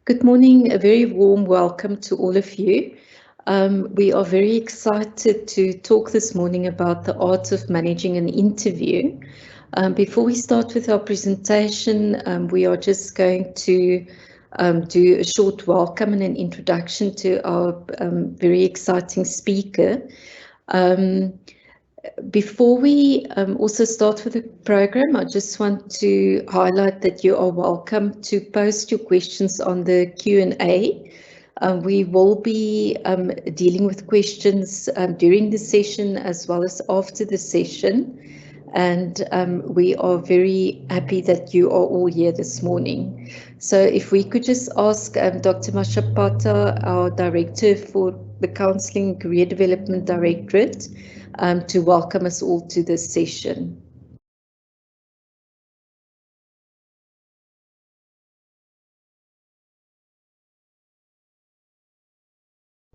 Good morning, a very warm welcome to all of you. We are very excited to talk this morning about the art of managing an interview. Before we start with our presentation, we are just going to do a short welcome and an introduction to our very exciting speaker. Before we also start with the program, I just want to highlight that you are welcome to post your questions on the Q&A. We will be dealing with questions during the session as well as after the session. And we are very happy that you are all here this morning. So if we could just ask Dr. Mashapata, our Director for the Counselling and Career Development Directorate, to welcome us all to this session.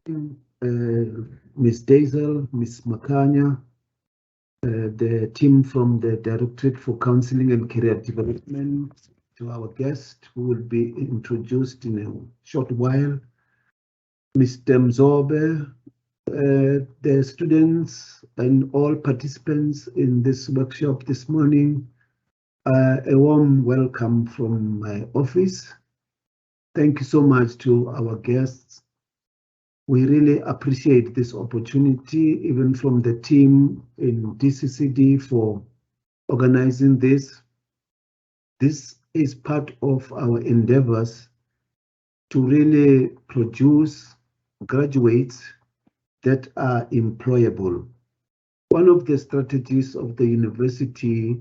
Ms. Daisel, Ms. Makanya, the team from the Directorate for Counselling and Career Development, to our guest who will be introduced in a short while, Mr. Mzobe, the students and all participants in this workshop this morning, a warm welcome from my office. Thank you so much to our guests. We really appreciate this opportunity, even from the team in DCCD, for organizing this. This is part of our endeavors to really produce graduates that are employable. One of the strategies of the university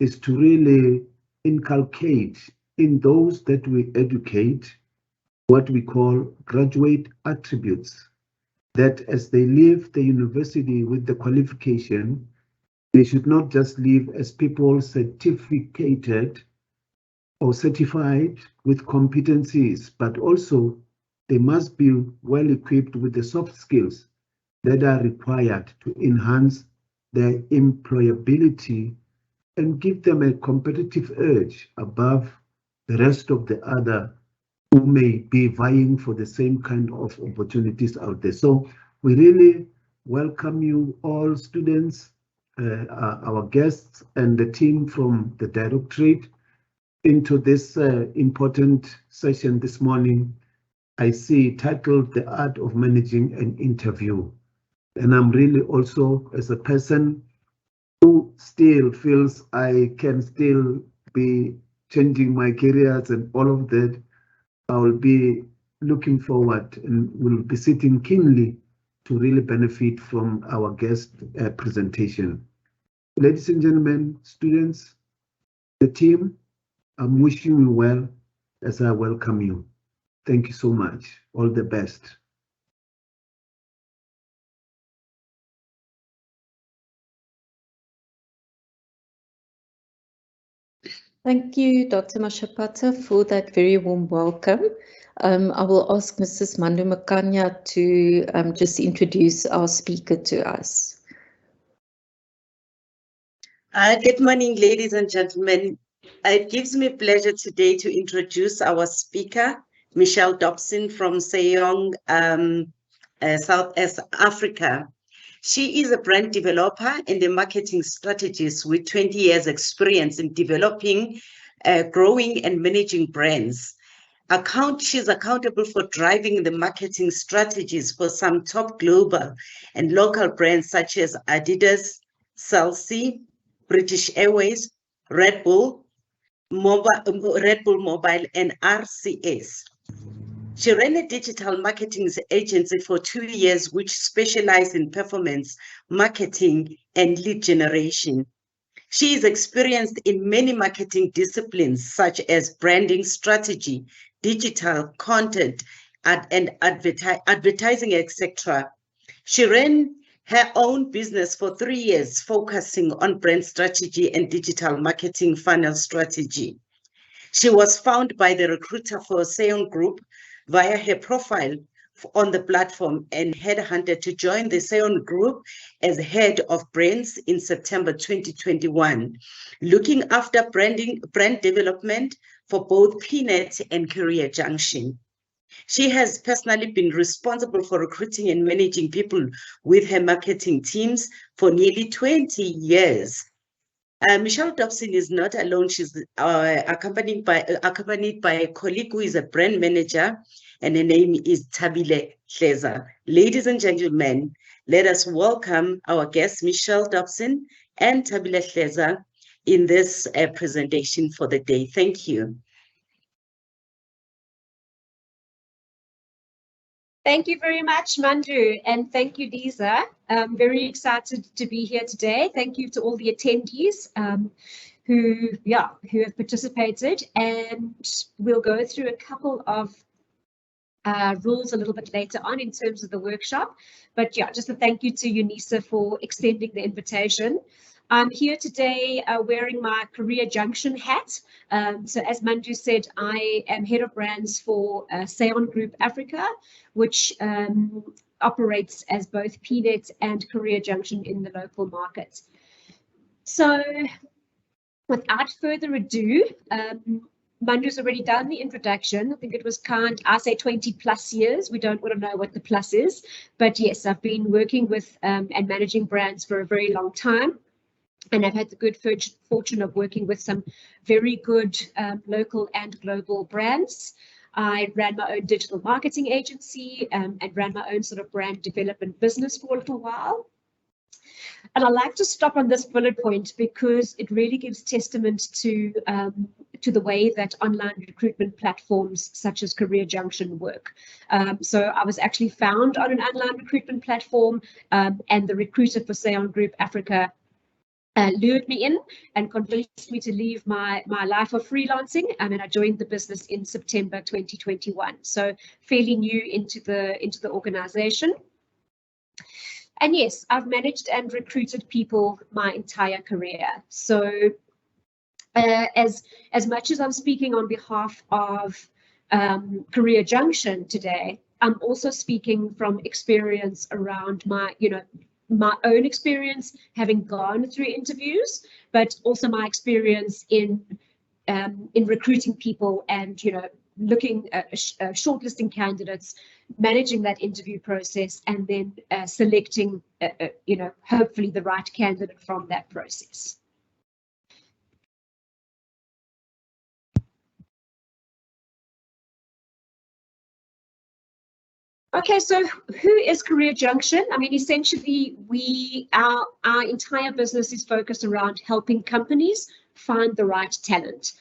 is to really inculcate in those that we educate what we call graduate attributes, that as they leave the university with the qualification, they should not just leave as people certificated or certified with competencies, but also they must be well equipped with the soft skills that are required to enhance their employability and give them a competitive edge above the rest of the other who may be vying for the same kind of opportunities out there. So we really welcome you all, students, our guests and the team from the Directorate into this important session this morning. I see titled The Art of Managing an Interview. And I'm really also, as a person who still feels I can still be changing my careers and all of that, I will be looking forward and will be sitting keenly to really benefit from our guest presentation. Ladies and gentlemen, students, the team, I'm wishing you well as I welcome you. Thank you so much. All the best. Thank you, Dr. Mashapata, for that very warm welcome. I will ask Mrs. Mandu Makanya to just introduce our speaker to us. Good morning, ladies and gentlemen. It gives me pleasure today to introduce our speaker, Michelle Dobson from Saongroup, South Africa. She is a brand developer and a marketing strategist with 20 years experience in developing, growing and managing brands. She's accountable for driving the marketing strategies for some top global and local brands such as Adidas, Celsi, British Airways, Red Bull Mobile and RCS. She ran a digital marketing agency for 2 years, which specialized in performance marketing and lead generation. She is experienced in many marketing disciplines, such as branding strategy, digital content, and advertising, etc. She ran her own business for 3 years, focusing on brand strategy and digital marketing funnel strategy. She was found by the recruiter for Saongroup via her profile on the platform and headhunted to join the Saongroup as head of brands in September 2021, looking after brand development for both PNet and CareerJunction. She has personally been responsible for recruiting and managing people with her marketing teams for nearly 20 years. Michelle Dobson is not alone. She's accompanied by a colleague who is a brand manager, and her name is Thabile Hleza. Ladies and gentlemen, let us welcome our guests, Michelle Dobson and Thabile Hleza, in this presentation for the day. Thank you. Thank you very much, Mandu, and thank you, Lisa. I'm very excited to be here today. Thank you to all the attendees who have participated, and we'll go through a couple of rules a little bit later on in terms of the workshop. But yeah, just a thank you to UNISA for extending the invitation. I'm here today wearing my CareerJunction hat. So as Mandu said, I am head of brands for Saongroup Africa, which operates as both PNet and CareerJunction in the local market. So without further ado, Mandu's already done the introduction. I think it was kind, I say 20 plus years. We don't want to know what the plus is, but yes, I've been working with and managing brands for a very long time. And I've had the good fortune of working with some very good local and global brands. I ran my own digital marketing agency and ran my own sort of brand development business for a little while. And I like to stop on this bullet point because it really gives testament to the way that online recruitment platforms such as CareerJunction work. So I was actually found on an online recruitment platform, and the recruiter for Saongroup Africa lured me in and convinced me to leave my life of freelancing, and I joined the business in September 2021. So fairly new into the organization. And yes, I've managed and recruited people my entire career. So as much as I'm speaking on behalf of CareerJunction today, I'm also speaking from experience around my own experience having gone through interviews, but also my experience in recruiting people and looking at shortlisting candidates, managing that interview process, and then selecting hopefully the right candidate from that process. Okay, so who is CareerJunction? I mean, essentially, our entire business is focused around helping companies find the right talent.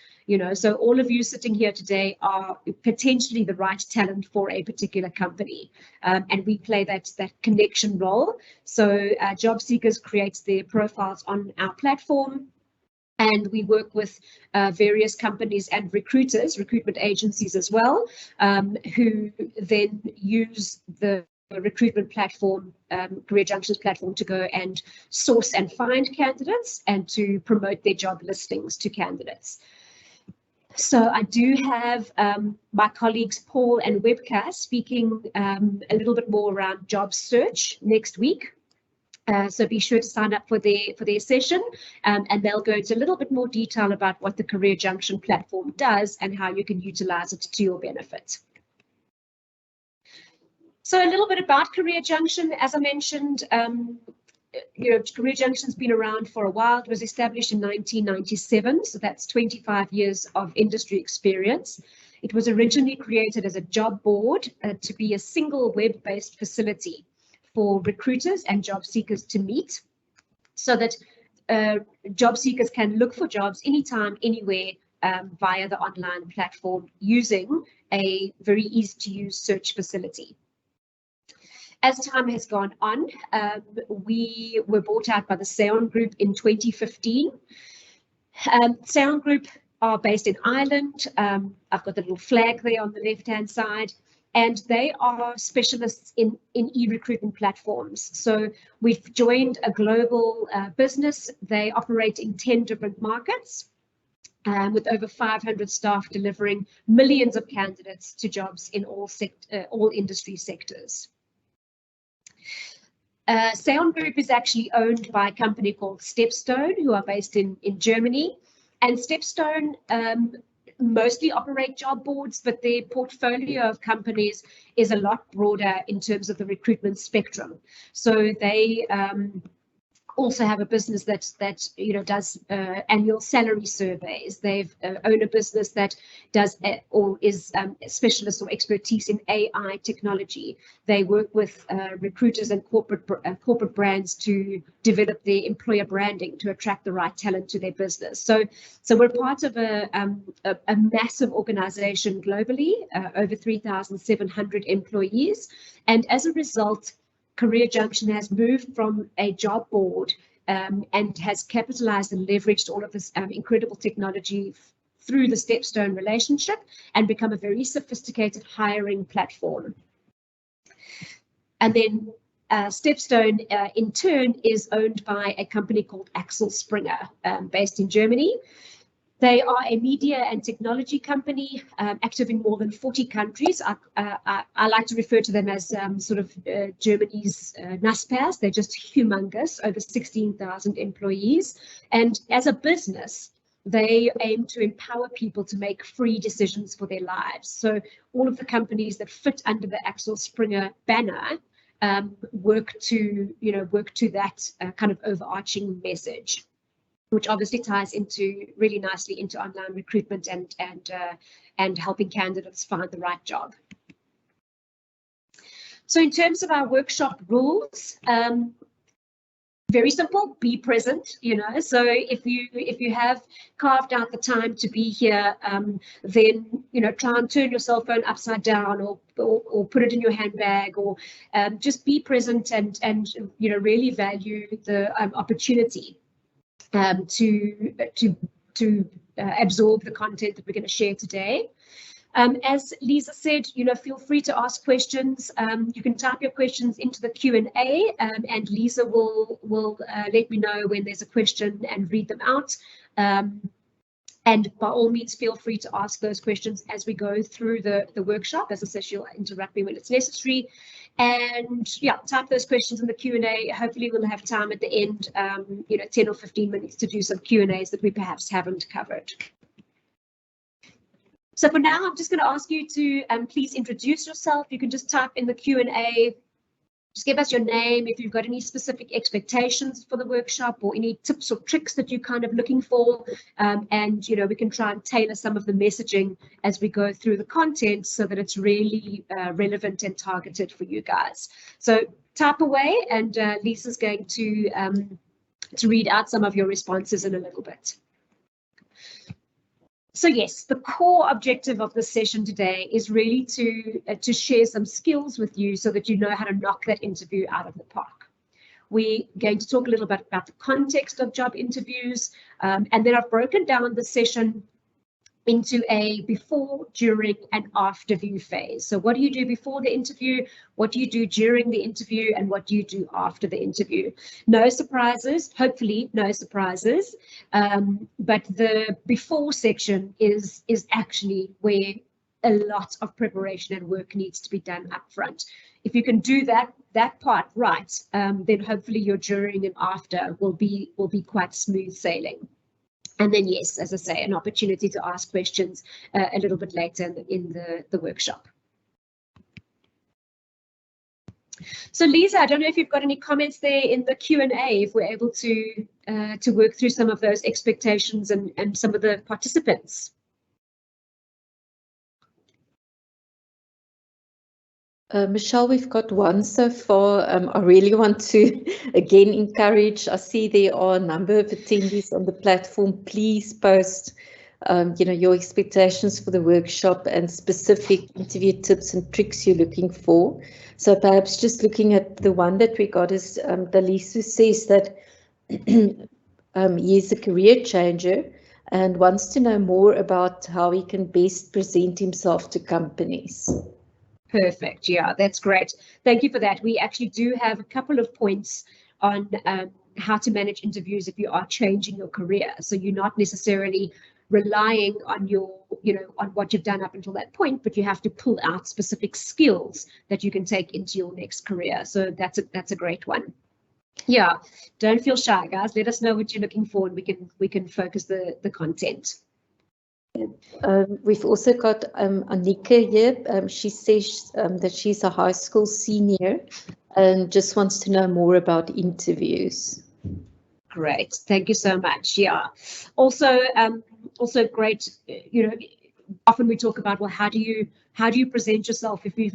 So all of you sitting here today are potentially the right talent for a particular company, and we play that connection role. So job seekers create their profiles on our platform, and we work with various companies and recruitment agencies as well, who then use the recruitment platform, CareerJunction's platform, to go and source and find candidates and to promote their job listings to candidates. So I do have my colleagues Paul and Webcast speaking a little bit more around job search next week. So be sure to sign up for their session, and they'll go into a little bit more detail about what the CareerJunction platform does and how you can utilize it to your benefit. So a little bit about CareerJunction. As I mentioned, CareerJunction's been around for a while. It was established in 1997, so that's 25 years of industry experience. It was originally created as a job board to be a single web-based facility for recruiters and job seekers to meet, so that job seekers can look for jobs anytime, anywhere via the online platform using a very easy-to-use search facility. As time has gone on, we were bought out by the Saongroup in 2015. Saongroup are based in Ireland. I've got the little flag there on the left-hand side, and they are specialists in e-recruitment platforms. So we've joined a global business. They operate in 10 different markets, with over 500 staff delivering millions of candidates to jobs in all industry sectors. Saongroup is actually owned by a company called Stepstone, who are based in Germany. And Stepstone mostly operate job boards, but their portfolio of companies is a lot broader in terms of the recruitment spectrum. So they also have a business that does annual salary surveys. They've own a business that does or is specialist or expertise in AI technology. They work with recruiters and corporate brands to develop their employer branding to attract the right talent to their business. So we're part of a massive organization globally, over 3,700 employees, and as a result, CareerJunction has moved from a job board and has capitalized and leveraged all of this incredible technology through the Stepstone relationship and become a very sophisticated hiring platform. And then Stepstone, in turn, is owned by a company called Axel Springer, based in Germany. They are a media and technology company active in more than 40 countries. I like to refer to them as Germany's Naspers. They're just humongous, over 16,000 employees. And as a business, they aim to empower people to make free decisions for their lives. So all of the companies that fit under the Axel Springer banner work to that kind of overarching message, which obviously ties really nicely into online recruitment and helping candidates find the right job. So in terms of our workshop rules, very simple: be present. So if you have carved out the time to be here, then try and turn your cell phone upside down or put it in your handbag, or just be present and really value the opportunity to absorb the content that we're going to share today. As Lisa said, feel free to ask questions. You can type your questions into the Q&A, and Lisa will let me know when there's a question and read them out. And by all means, feel free to ask those questions as we go through the workshop. As I said, she'll interrupt me when it's necessary. And yeah, type those questions in the Q&A. Hopefully we'll have time at the end, 10 or 15 minutes to do some Q&As that we perhaps haven't covered. So for now, I'm just going to ask you to please introduce yourself. You can just type in the Q&A. Just give us your name, if you've got any specific expectations for the workshop or any tips or tricks that you're kind of looking for. And, we can try and tailor some of the messaging as we go through the content so that it's really relevant and targeted for you guys. So type away, and Lisa's going to read out some of your responses in a little bit. So yes, the core objective of this session today is really to share some skills with you so that you know how to knock that interview out of the park. We're going to talk a little bit about the context of job interviews, and then I've broken down the session into a before, during, and after view phase. So what do you do before the interview? What do you do during the interview? And what do you do after the interview? No surprises, hopefully no surprises. But the before section is actually where a lot of preparation and work needs to be done up front. If you can do that part right, then hopefully your during and after will be quite smooth sailing. And then, yes, as I say, an opportunity to ask questions a little bit later in the workshop. So, Lisa, I don't know if you've got any comments there in the Q&A, if we're able to work through some of those expectations and some of the participants. Michelle, we've got one so far. I really want to again encourage. I see there are a number of attendees on the platform. Please post, your expectations for the workshop and specific interview tips and tricks you're looking for. So perhaps just looking at the one that we got is Dalisu says that he is a career changer and wants to know more about how he can best present himself to companies. Perfect. Yeah, that's great. Thank you for that. We actually do have a couple of points on how to manage interviews if you are changing your career. So you're not necessarily relying on on what you've done up until that point, but you have to pull out specific skills that you can take into your next career. So that's a great one. Yeah, don't feel shy, guys. Let us know what you're looking for, and we can focus the content. We've also got Anika here. She says that she's a high school senior and just wants to know more about interviews. Great, thank you so much. Yeah, also great. Often we talk about, well, how do you present yourself if you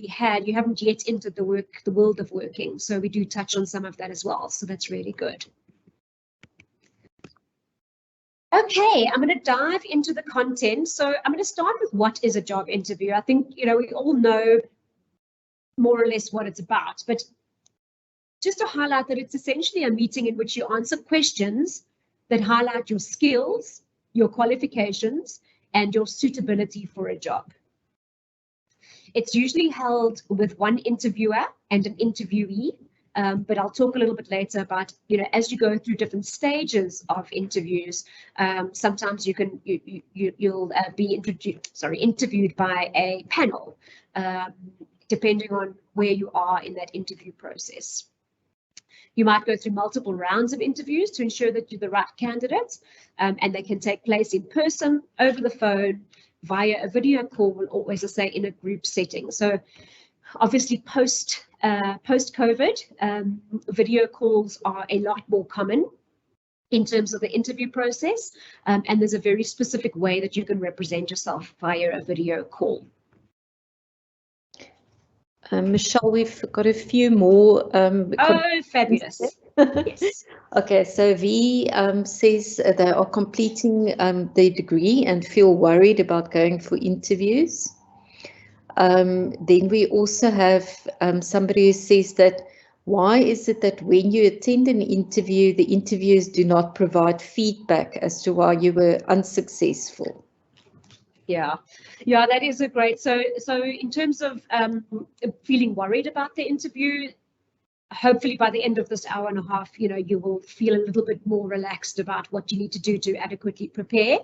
haven't yet entered the world of working. So we do touch on some of that as well. So that's really good. Okay, I'm going to dive into the content. So I'm going to start with what is a job interview. I think, we all know more or less what it's about, but just to highlight that it's essentially a meeting in which you answer questions that highlight your skills, your qualifications, and your suitability for a job. It's usually held with one interviewer and an interviewee. But I'll talk a little bit later about, as you go through different stages of interviews, sometimes you'll be interviewed by a panel, depending on where you are in that interview process. You might go through multiple rounds of interviews to ensure that you're the right candidate, and they can take place in person, over the phone, via a video call, or as I say, in a group setting. So obviously post-COVID, video calls are a lot more common in terms of the interview process, and there's a very specific way that you can represent yourself via a video call. Michelle, we've got a few more. Oh, fabulous. Yes. Okay, so V says they are completing their degree and feel worried about going for interviews. Then we also have somebody who says that, why is it that when you attend an interview, the interviewers do not provide feedback as to why you were unsuccessful? Yeah, that is a great. So in terms of feeling worried about the interview, hopefully by the end of this hour and a half, you will feel a little bit more relaxed about what you need to do to adequately prepare.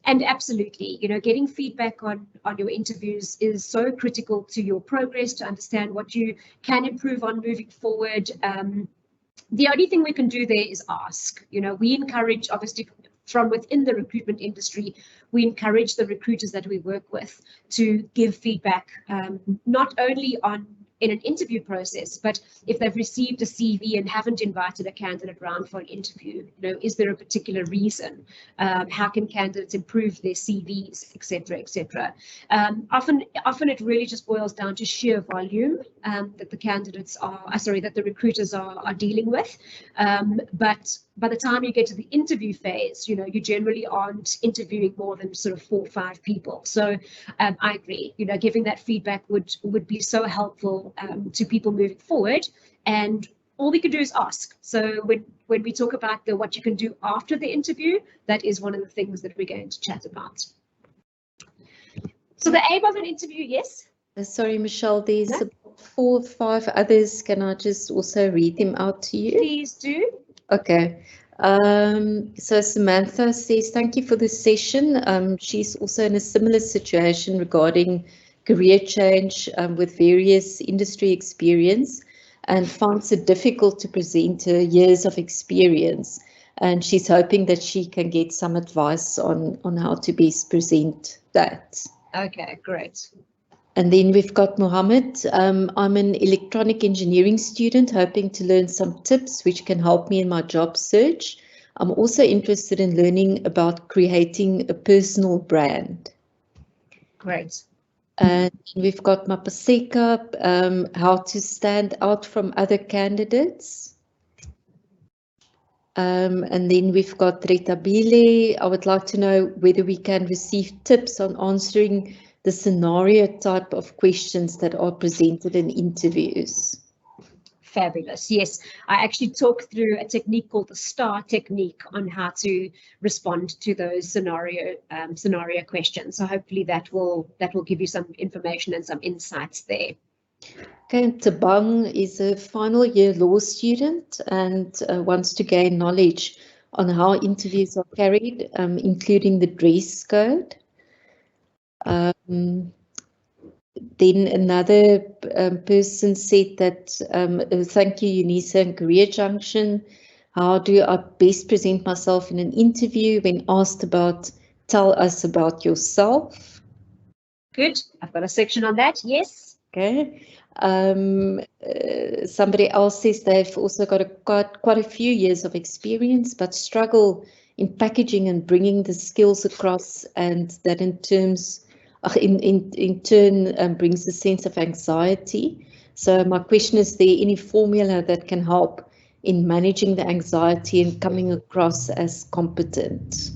And absolutely, getting feedback on your interviews is so critical to your progress, to understand what you can improve on moving forward. The only thing we can do there is ask. We encourage, obviously, from within the recruitment industry, we encourage the recruiters that we work with to give feedback, not only in an interview process, but if they've received a CV and haven't invited a candidate round for an interview, is there a particular reason? How can candidates improve their CVs, etc., etc. Often it really just boils down to sheer volume that the recruiters are dealing with. But by the time you get to the interview phase, you generally aren't interviewing more than sort of 4 or 5 people. So I agree, giving that feedback would be so helpful to people moving forward, and all we can do is ask. So when we talk about what you can do after the interview, that is one of the things that we're going to chat about. So the aim of an interview, yes? Sorry, Michelle, there's 4 or 5 others. Can I just also read them out to you? Please do. Okay. So Samantha says, thank you for the session. She's also in a similar situation regarding career change with various industry experience, and finds it difficult to present her years of experience. And she's hoping that she can get some advice on how to best present that. Okay, great. And then we've got Mohammed. I'm an electronic engineering student hoping to learn some tips which can help me in my job search. I'm also interested in learning about creating a personal brand. Great. And we've got Mapaseka, how to stand out from other candidates. And then we've got Retabile. I would like to know whether we can receive tips on answering the scenario type of questions that are presented in interviews. Fabulous. Yes, I actually talked through a technique called the STAR technique on how to respond to those scenario questions. So hopefully that will give you some information and some insights there. Okay, Tabang is a final year law student and wants to gain knowledge on how interviews are carried, including the dress code. Then another person said that, thank you, Unisa and CareerJunction. How do I best present myself in an interview when asked about tell us about yourself. Good. I've got a section on that. Yes. Okay. Somebody else says they've also got quite a few years of experience, but struggle in packaging and bringing the skills across, and that in turn brings a sense of anxiety. So my question is, there any formula that can help in managing the anxiety and coming across as competent?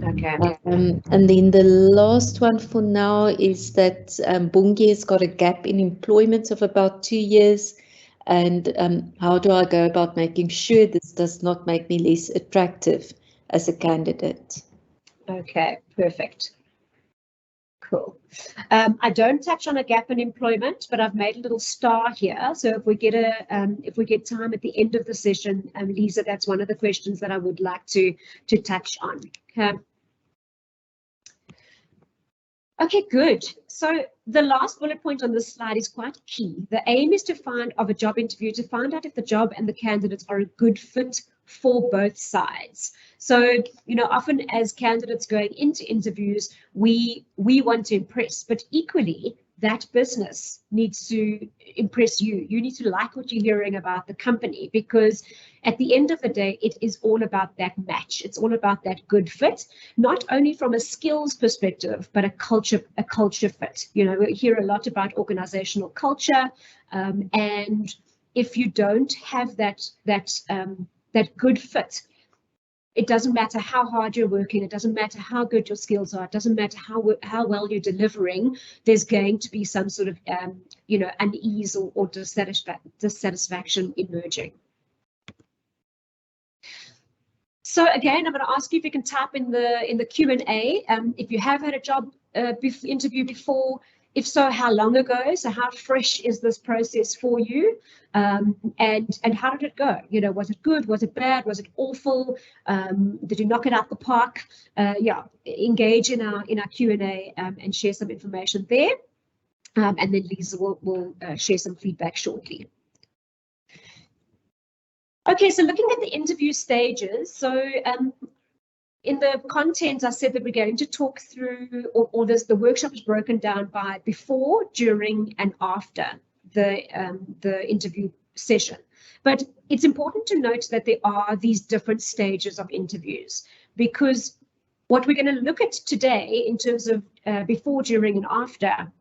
Okay. And then the last one for now is that Bungi has got a gap in employment of about 2 years. And how do I go about making sure this does not make me less attractive as a candidate? Okay, perfect. Cool. I don't touch on a gap in employment, but I've made a little star here. So if we get time at the end of the session, Lisa, that's one of the questions that I would like to touch on. Okay. Okay, good. So the last bullet point on this slide is quite key. The aim is to find out if the job and the candidates are a good fit for both sides. So, often as candidates going into interviews, we want to impress, but equally that business needs to impress you. You need to like what you're hearing about the company, because at the end of the day, it is all about that match. It's all about that good fit, not only from a skills perspective, but a culture fit. We hear a lot about organizational culture, and if you don't have that good fit, it doesn't matter how hard you're working, it doesn't matter how good your skills are, it doesn't matter how well you're delivering, there's going to be some sort of unease or dissatisfaction emerging. So again, I'm going to ask you if you can type in the Q&A if you have had a job interview before. If so, how long ago? So how fresh is this process for you? And how did it go? Was it good? Was it bad? Was it awful? Did you knock it out the park? Engage in our Q&A and share some information there. And then Lisa will share some feedback shortly. Okay, so looking at the interview stages. So in the content, I said that we're going to talk through, the workshop is broken down by before, during, and after the interview session. But it's important to note that there are these different stages of interviews, because what we're going to look at today in terms of before, during, and after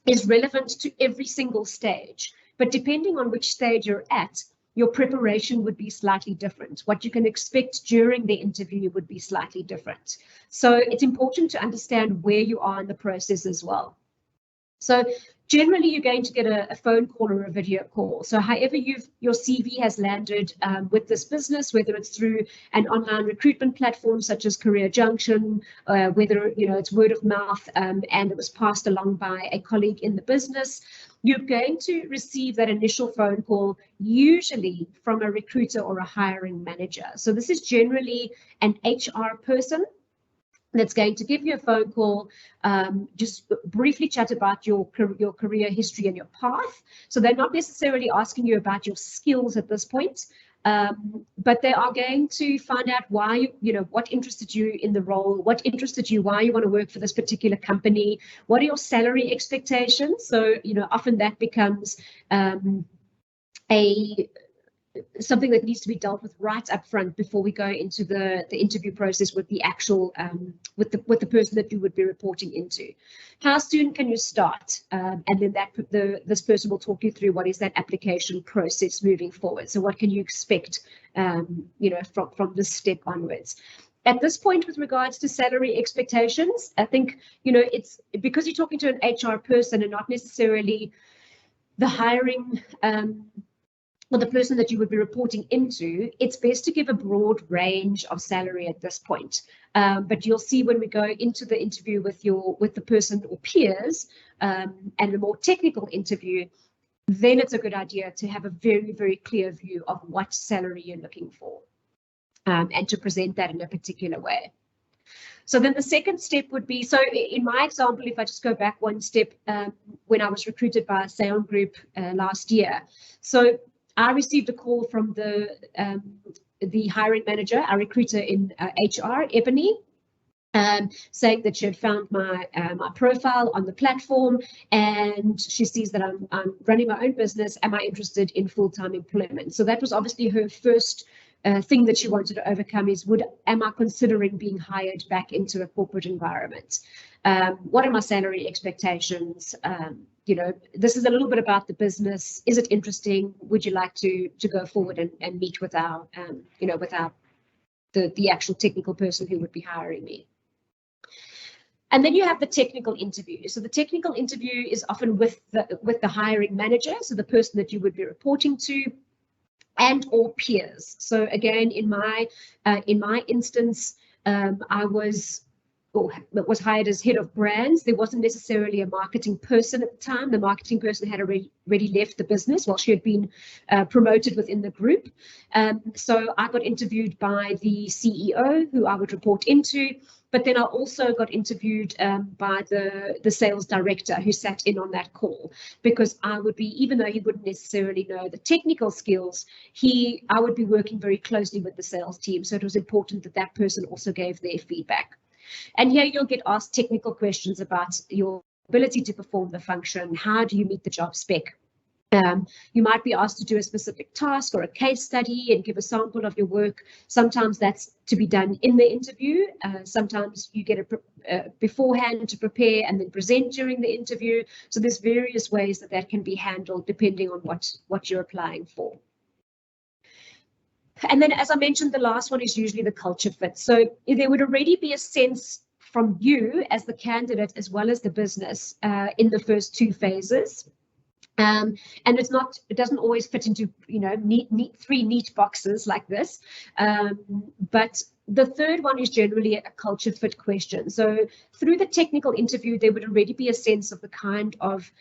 is relevant to every single stage. But depending on which stage you're at, your preparation would be slightly different. What you can expect during the interview would be slightly different. So it's important to understand where you are in the process as well. So generally, you're going to get a phone call or a video call. So however your CV has landed with this business, whether it's through an online recruitment platform such as CareerJunction, whether it's word of mouth and it was passed along by a colleague in the business, you're going to receive that initial phone call, usually from a recruiter or a hiring manager. So this is generally an HR person that's going to give you a phone call, just briefly chat about your career history and your path. So they're not necessarily asking you about your skills at this point, but they are going to find out why, what interested you in the role, what interested you, why you want to work for this particular company, what are your salary expectations. So, often that becomes something that needs to be dealt with right up front before we go into the interview process with the actual with the person that you would be reporting into. How soon can you start? And then this person will talk you through what is that application process moving forward. So what can you expect from this step onwards? At this point, with regards to salary expectations, I think it's because you're talking to an HR person and not necessarily the hiring or the person that you would be reporting into, it's best to give a broad range of salary at this point. But you'll see when we go into the interview with the person or peers and a more technical interview, then it's a good idea to have a very, very clear view of what salary you're looking for and to present that in a particular way. So then the second step would be, so in my example, if I just go back one step, when I was recruited by Saongroup last year. So I received a call from the hiring manager, our recruiter in HR, Ebony, saying that she had found my my profile on the platform, and she sees that I'm running my own business. Am I interested in full-time employment? So that was obviously her first thing that she wanted to overcome, is am I considering being hired back into a corporate environment? What are my salary expectations? You know, this is a little bit about the business. Is it interesting? Would you like to go forward and meet with our you know, with our the actual technical person who would be hiring me? And then you have the technical interview. So the technical interview is often with the hiring manager, so the person that you would be reporting to, and or peers. So again, in my instance, I was hired as head of brands. There wasn't necessarily a marketing person at the time. The marketing person had already left the business while she had been promoted within the group. So I got interviewed by the CEO, who I would report into. But then I also got interviewed by the sales director, who sat in on that call, because I would be, even though he wouldn't necessarily know the technical skills, I would be working very closely with the sales team. So it was important that that person also gave their feedback. And here you'll get asked technical questions about your ability to perform the function. How do you meet the job spec? You might be asked to do a specific task or a case study and give a sample of your work. Sometimes that's to be done in the interview. Sometimes you get beforehand to prepare and then present during the interview. So there's various ways that can be handled depending on what you're applying for. And then, as I mentioned, the last one is usually the culture fit. So there would already be a sense from you as the candidate as well as the business in the first two phases. And it doesn't always fit into, you know, three neat boxes like this. But the third one is generally a culture fit question. So through the technical interview, there would already be a sense of the kind of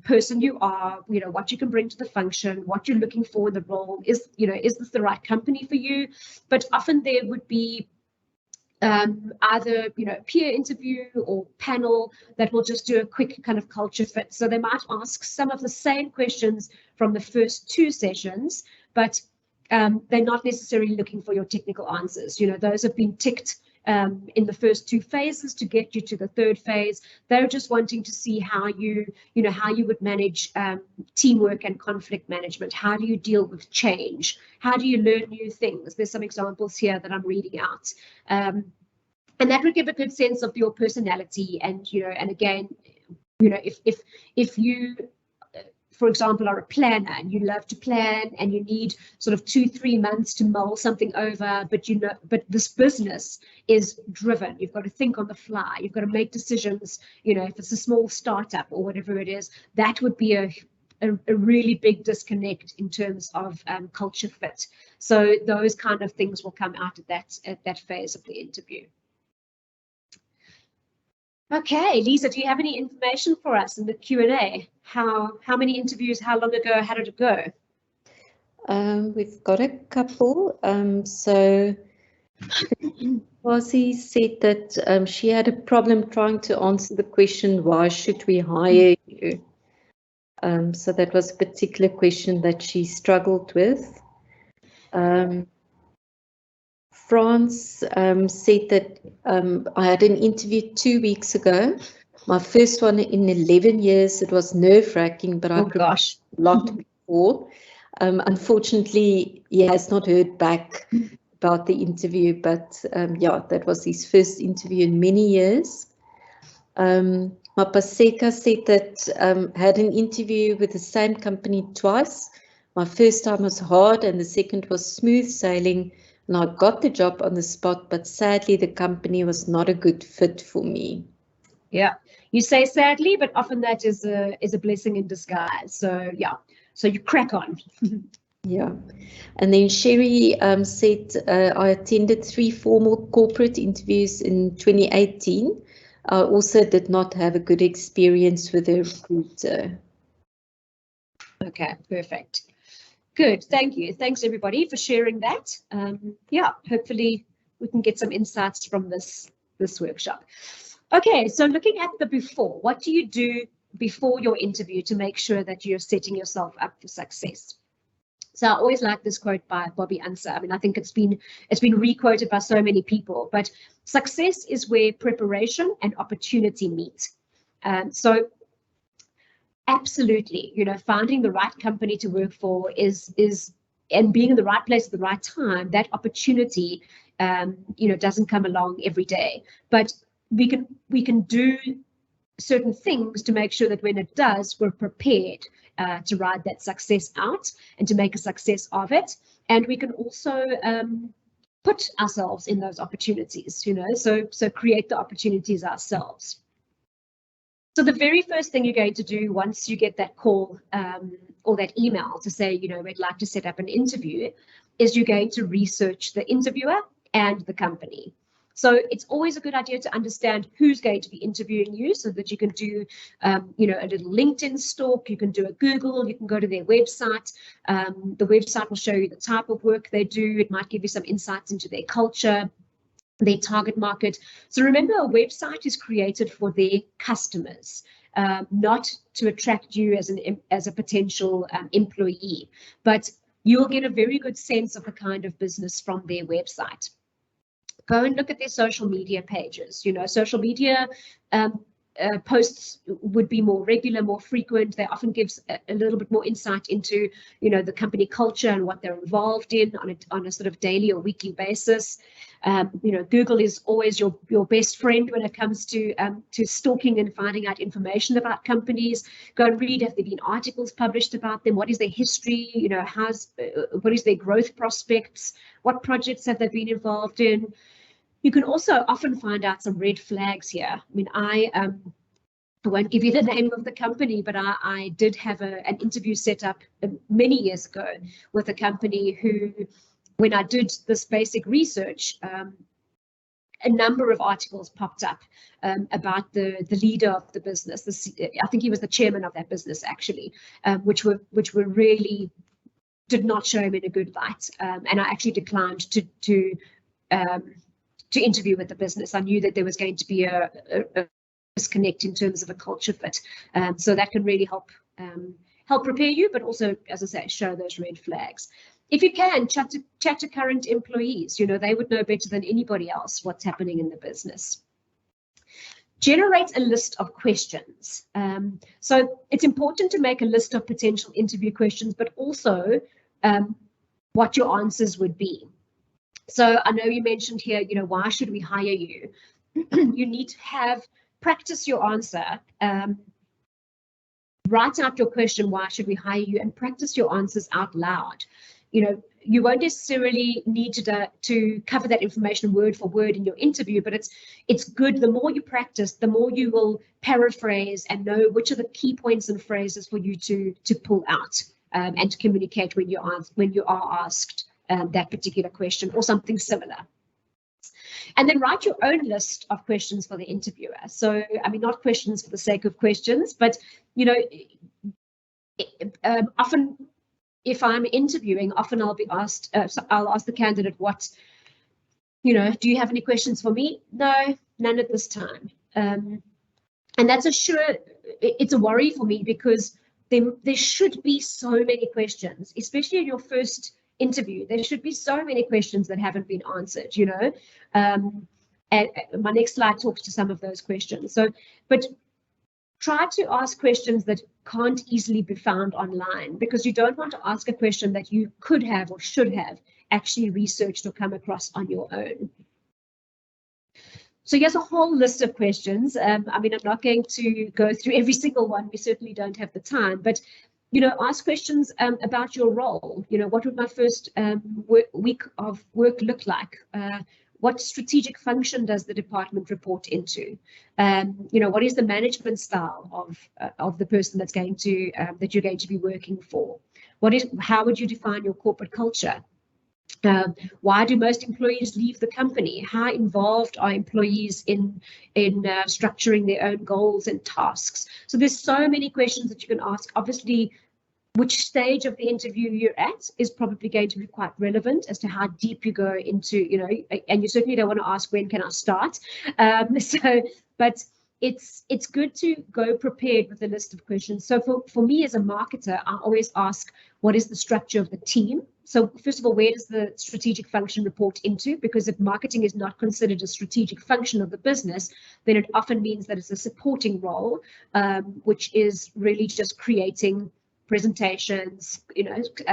person you are, you know, what you can bring to the function, what you're looking for in the role. Is this the right company for you? But often there would be either, you know, peer interview or panel that will just do a quick kind of culture fit. So they might ask some of the same questions from the first two sessions, but they're not necessarily looking for your technical answers. You know, those have been ticked in the first two phases to get you to the third phase. They're just wanting to see how you would manage teamwork and conflict management. How do you deal with change? How do you learn new things? There's some examples here that I'm reading out. And that would give a good sense of your personality. And, you know, and again, you know, if you, for example, are a planner and you love to plan and you need sort of 2-3 months to mull something over, but this business is driven. You've got to think on the fly. You've got to make decisions. You know, if it's a small startup or whatever it is, that would be a really big disconnect in terms of culture fit. So those kind of things will come out at that phase of the interview. Okay, Lisa, do you have any information for us in the Q&A? How many interviews, how long ago, how did it go? We've got a couple. So Kwasi said that she had a problem trying to answer the question, why should we hire you? So that was a particular question that she struggled with. France said that I had an interview 2 weeks ago. My first one in 11 years. It was nerve-wracking, but I prepared a lot before. Unfortunately, he has not heard back about the interview, but yeah, that was his first interview in many years. Mapaseka said that had an interview with the same company twice. My first time was hard and the second was smooth sailing. And I got the job on the spot, but sadly the company was not a good fit for me. Yeah, you say sadly, but often that is a blessing in disguise. So yeah, so you crack on. Yeah, and then Sherry said I attended 3 formal corporate interviews in 2018. I also did not have a good experience with a recruiter. Okay, perfect. Good, thank you. Thanks everybody for sharing that. Yeah, hopefully we can get some insights from this workshop. Okay, so looking at the before, what do you do before your interview to make sure that you're setting yourself up for success? So I always like this quote by Bobby Unser. I mean, I think it's been re-quoted by so many people, but success is where preparation and opportunity meet. So absolutely, you know, finding the right company to work for is and being in the right place at the right time, that opportunity, you know, doesn't come along every day. But we can do certain things to make sure that when it does, we're prepared to ride that success out and to make a success of it. And we can also put ourselves in those opportunities, you know, so create the opportunities ourselves. So the very first thing you're going to do once you get that call or that email to say, you know, we'd like to set up an interview, is you're going to research the interviewer and the company. So it's always a good idea to understand who's going to be interviewing you so that you can do, you know, a little LinkedIn stalk, you can do a Google, you can go to their website. The website will show you the type of work they do. It might give you some insights into their culture, their target market. So remember, a website is created for their customers, not to attract you as a potential employee, but you'll get a very good sense of the kind of business from their website. Go and look at their social media pages. You know, social media posts would be more regular, more frequent. They often gives a little bit more insight into, you know, the company culture and what they're involved in on a sort of daily or weekly basis. You know, Google is always your best friend when it comes to stalking and finding out information about companies. Go and read, have there been articles published about them? What is their history? You know, what is their growth prospects? What projects have they been involved in? You can also often find out some red flags here. I mean, I won't give you the name of the company, but I did have an interview set up many years ago with a company who, when I did this basic research, a number of articles popped up about the leader of the business. I think he was the chairman of that business, actually, which were really did not show him in a good light. And I actually declined to interview with the business. I knew that there was going to be a disconnect in terms of a culture fit. So that can really help prepare you, but also, as I say, show those red flags. If you can, chat to current employees. You know, they would know better than anybody else what's happening in the business. Generate a list of questions. So it's important to make a list of potential interview questions, but also what your answers would be. So I know you mentioned here, you know, why should we hire you? You need to practice your answer. Write out your question, why should we hire you, and practice your answers out loud. You know, you won't necessarily need to cover that information word for word in your interview, but it's good. The more you practice, the more you will paraphrase and know which are the key points and phrases for you to pull out and to communicate when you are asked that particular question or something similar. And then write your own list of questions for the interviewer. So, I mean, not questions for the sake of questions, but, you know, often if I'm interviewing, often I'll be asked, I'll ask the candidate, what, you know, do you have any questions for me? No, none at this time. And that's it's a worry for me, because there should be so many questions, especially in your first interview. There should be so many questions that haven't been answered, you know. And my next slide talks to some of those questions. So, but try to ask questions that can't easily be found online, because you don't want to ask a question that you could have or should have actually researched or come across on your own. So here's a whole list of questions. I mean, I'm not going to go through every single one. We certainly don't have the time, but, you know, ask questions about your role. You know, what would my first week of work look like? What strategic function does the department report into? You know, what is the management style of the person that's going to that you're going to be working for? How would you define your corporate culture? Why do most employees leave the company? How involved are employees in structuring their own goals and tasks? So there's so many questions that you can ask. Obviously, which stage of the interview you're at is probably going to be quite relevant as to how deep you go into, you know, and you certainly don't want to ask, when can I start? But it's good to go prepared with a list of questions. So for me as a marketer, I always ask, what is the structure of the team? So first of all, where does the strategic function report into? Because if marketing is not considered a strategic function of the business, then it often means that it's a supporting role, which is really just creating presentations,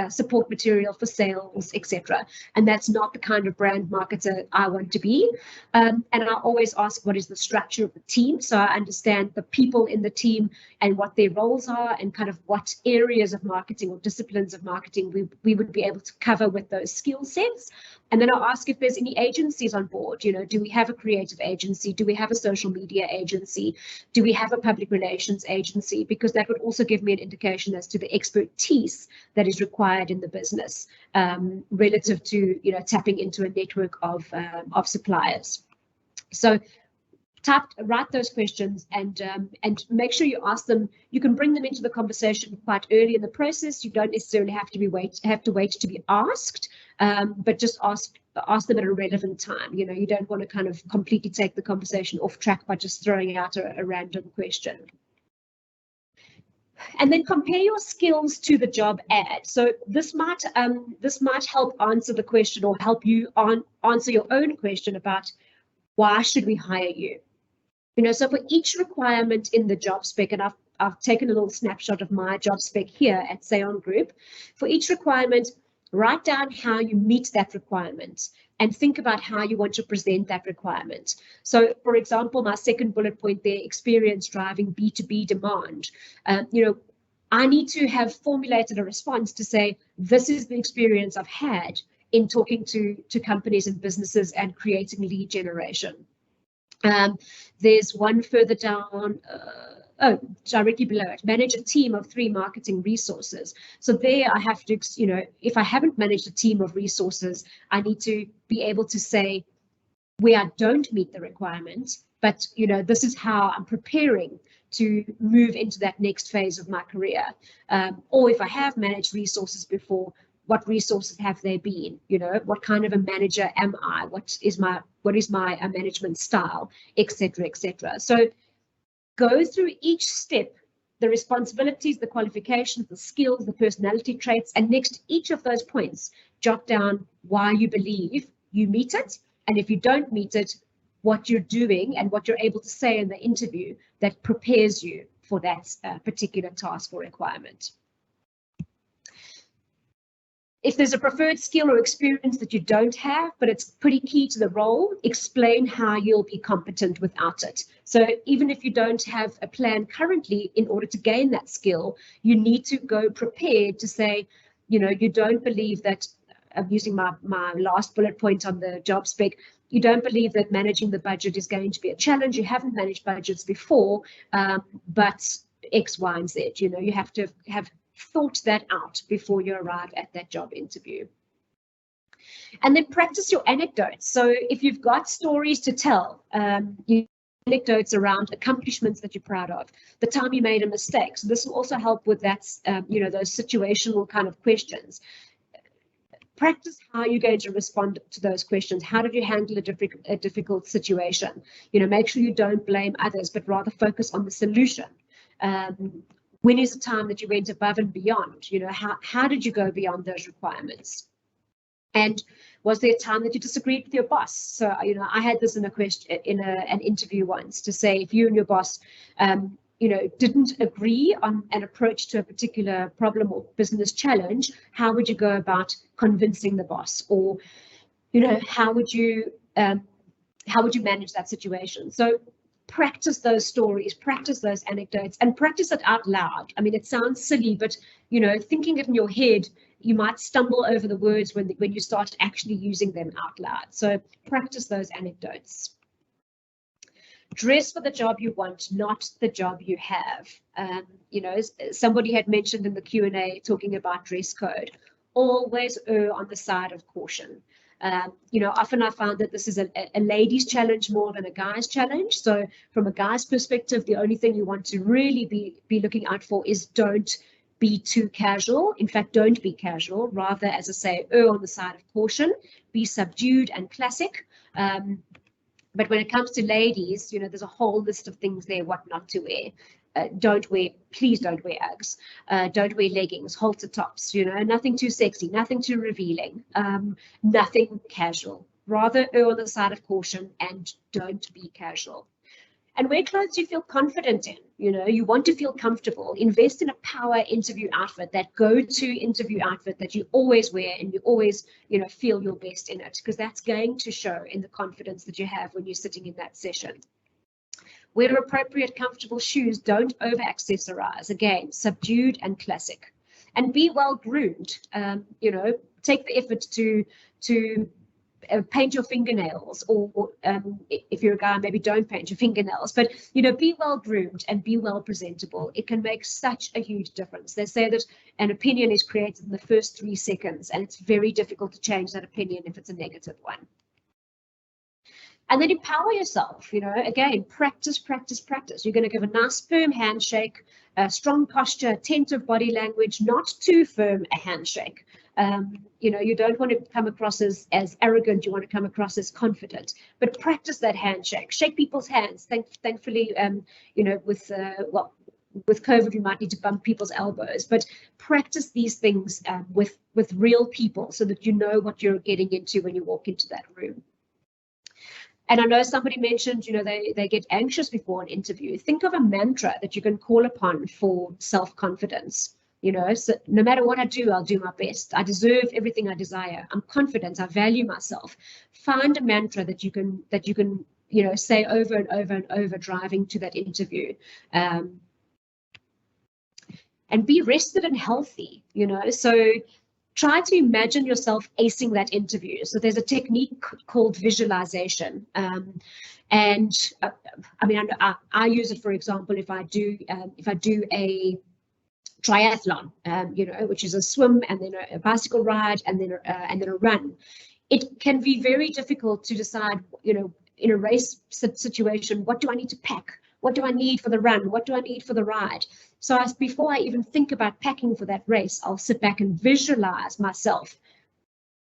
support material for sales, etc. And that's not the kind of brand marketer I want to be. And I always ask, what is the structure of the team? So I understand the people in the team and what their roles are, and kind of what areas of marketing or disciplines of marketing we would be able to cover with those skill sets. And then I'll ask if there's any agencies on board. Do we have a creative agency? Do we have a social media agency? Do we have a public relations agency? Because that would also give me an indication as to the expertise that is required in the business, relative to tapping into a network of suppliers. So write those questions and make sure you ask them. You can bring them into the conversation quite early in the process. You don't necessarily have to wait to be asked, but just ask them at a relevant time. You don't want to kind of completely take the conversation off track by just throwing out a random question. And then compare your skills to the job ad. So this might help answer the question, or help you answer your own question about why should we hire you. So for each requirement in the job spec, and I've taken a little snapshot of my job spec here at Saongroup. For each requirement, write down how you meet that requirement and think about how you want to present that requirement. So, for example, my second bullet point there, experience driving B2B demand. I need to have formulated a response to say, this is the experience I've had in talking to companies and businesses and creating lead generation. There's one further down, directly below it, manage a team of 3 marketing resources. So there I have to, if I haven't managed a team of resources, I need to be able to say where I don't meet the requirement, but this is how I'm preparing to move into that next phase of my career. Or if I have managed resources before, what resources have they been? What kind of a manager am I? What is my management style, etc., etc. So go through each step, the responsibilities, the qualifications, the skills, the personality traits, and next to each of those points, jot down why you believe you meet it, and if you don't meet it, what you're doing and what you're able to say in the interview that prepares you for that particular task or requirement. If there's a preferred skill or experience that you don't have, but it's pretty key to the role, explain how you'll be competent without it. So even if you don't have a plan currently, in order to gain that skill, you need to go prepared to say, you don't believe that, I'm using my last bullet point on the job spec, you don't believe that managing the budget is going to be a challenge. You haven't managed budgets before, but X, Y, and Z. You have to have thought that out before you arrive at that job interview. And then practice your anecdotes. So if you've got stories to tell, anecdotes around accomplishments that you're proud of, the time you made a mistake. So this will also help with that, those situational kind of questions. Practice how you're going to respond to those questions. How did you handle a difficult situation? Make sure you don't blame others, but rather focus on the solution. When is the time that you went above and beyond? How did you go beyond those requirements? And was there a time that you disagreed with your boss? So, I had this in an interview once, to say, if you and your boss, didn't agree on an approach to a particular problem or business challenge, how would you go about convincing the boss? Or, how would you manage that situation? So practice those stories, practice those anecdotes, and practice it out loud. I mean, it sounds silly, but thinking it in your head, you might stumble over the words when you start actually using them out loud. So practice those anecdotes. Dress for the job you want, not the job you have. Somebody had mentioned in the Q&A talking about dress code. Always err on the side of caution. Often I found that this is a ladies' challenge more than a guy's challenge. So from a guy's perspective, the only thing you want to really be looking out for is don't be too casual. In fact, don't be casual. Rather, as I say, err on the side of caution. Be subdued and classic. But when it comes to ladies, you know, there's a whole list of things there, what not to wear. Please don't wear Uggs. Don't wear leggings, halter tops, you know, nothing too sexy, nothing too revealing, nothing casual. Rather err on the side of caution and don't be casual. And wear clothes you feel confident in. You know, you want to feel comfortable. Invest in a power interview outfit, that go-to interview outfit that you always wear and you always, you know, feel your best in it, because that's going to show in the confidence that you have when you're sitting in that session. Wear appropriate, comfortable shoes. Don't over-accessorize. Again, subdued and classic. And be well groomed. You know, take the effort to paint your fingernails, or if you're a guy, maybe don't paint your fingernails, but, you know, be well groomed and be well presentable. It can make such a huge difference. They say that an opinion is created in the first 3 seconds, and it's very difficult to change that opinion if it's a negative one. And then empower yourself, you know, again, practice, practice, practice. You're going to give a nice firm handshake, a strong posture, attentive body language, not too firm a handshake. You know, you don't want to come across as arrogant, you want to come across as confident, but practice that handshake, shake people's hands. Thankfully, you know, with COVID, we might need to bump people's elbows, but practice these things with real people so that you know what you're getting into when you walk into that room. And I know somebody mentioned, you know, they get anxious before an interview. Think of a mantra that you can call upon for self-confidence. You know, so no matter what I do, I'll do my best. I deserve everything I desire. I'm confident. I value myself. Find a mantra that you can, you know, say over and over and over driving to that interview. And be rested and healthy, you know. So try to imagine yourself acing that interview. So there's a technique called visualization. I mean, I use it, for example, if I do a triathlon, you know, which is a swim and then a bicycle ride and then a run. It can be very difficult to decide, you know, in a race situation, what do I need to pack? What do I need for the run? What do I need for the ride? So before I even think about packing for that race, I'll sit back and visualize myself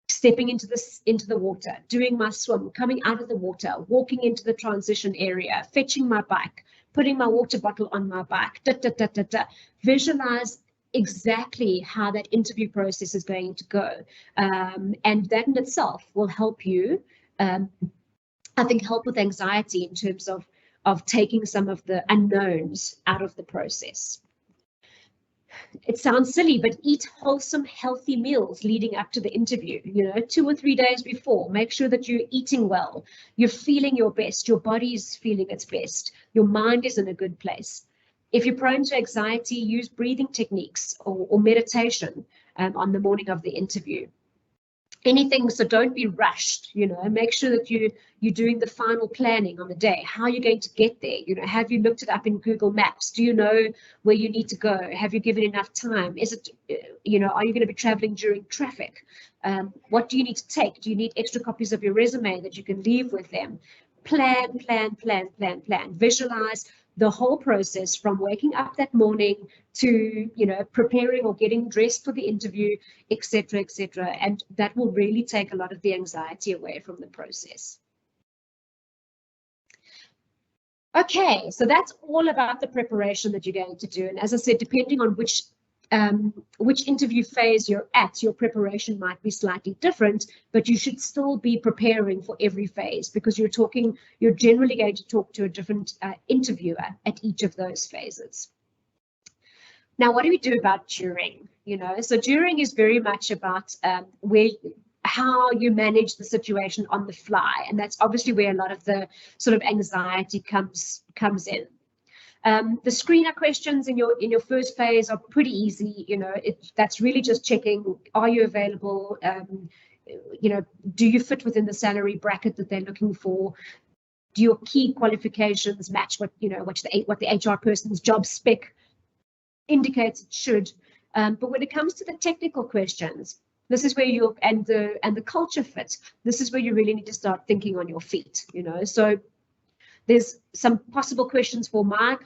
stepping into the water, doing my swim, coming out of the water, walking into the transition area, fetching my bike, putting my water bottle on my bike, visualize exactly how that interview process is going to go. And that in itself will help you, I think, help with anxiety in terms of taking some of the unknowns out of the process. It sounds silly, but eat wholesome, healthy meals leading up to the interview, you know, 2 or 3 days before. Make sure that you're eating well, you're feeling your best, your body's feeling its best, your mind is in a good place. If you're prone to anxiety, use breathing techniques or meditation on the morning of the interview. Anything, so don't be rushed, you know, make sure that you're doing the final planning on the day. How are you going to get there? You know, have you looked it up in Google Maps? Do you know where you need to go? Have you given enough time? Is it, you know, are you going to be traveling during traffic? What do you need to take? Do you need extra copies of your resume that you can leave with them? Plan, plan, plan, plan, plan. Visualize the whole process from waking up that morning to, you know, preparing or getting dressed for the interview, etc., etc. And that will really take a lot of the anxiety away from the process. Okay, so that's all about the preparation that you're going to do. And as I said, depending on which interview phase you're at, your preparation might be slightly different, but you should still be preparing for every phase, because you're generally going to talk to a different interviewer at each of those phases. Now, what do we do about during? You know, so during is very much about how you manage the situation on the fly, and that's obviously where a lot of the sort of anxiety comes in. The screener questions in your first phase are pretty easy. You know, that's really just checking, are you available? You know, do you fit within the salary bracket that they're looking for? Do your key qualifications match what the HR person's job spec indicates it should? But when it comes to the technical questions, this is where and the culture fit. This is where you really need to start thinking on your feet. You know, so there's some possible questions for my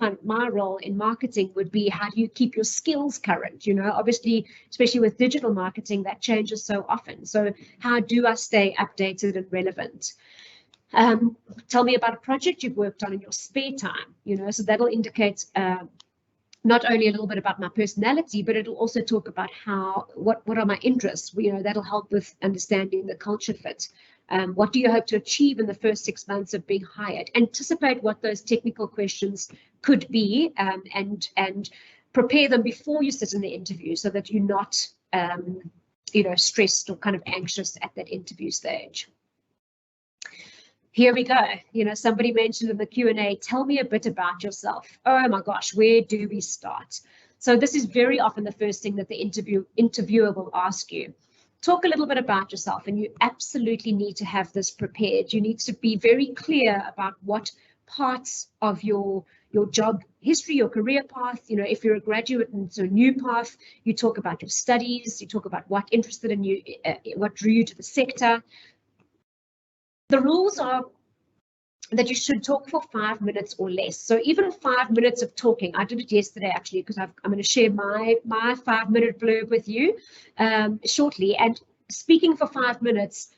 role in marketing would be, how do you keep your skills current? You know, obviously, especially with digital marketing, that changes so often. So how do I stay updated and relevant? Tell me about a project you've worked on in your spare time, so that'll indicate not only a little bit about my personality, but it'll also talk about what are my interests. That'll help with understanding the culture fit. What do you hope to achieve in the first 6 months of being hired? Anticipate what those technical questions could be, and prepare them before you sit in the interview so that you're not stressed or kind of anxious at that interview stage. Here we go. Somebody mentioned in the Q&A, tell me a bit about yourself. Oh my gosh, where do we start? So this is very often the first thing that the interviewer will ask you. Talk a little bit about yourself, and you absolutely need to have this prepared. You need to be very clear about what parts of your job history, your career path, if you're a graduate and it's a new path, you talk about your studies, you talk about what interested in you, what drew you to the sector. The rules are that you should talk for 5 minutes or less. So even 5 minutes of talking, I did it yesterday actually, because I'm going to share my 5-minute blurb with you shortly. And speaking for 5 minutes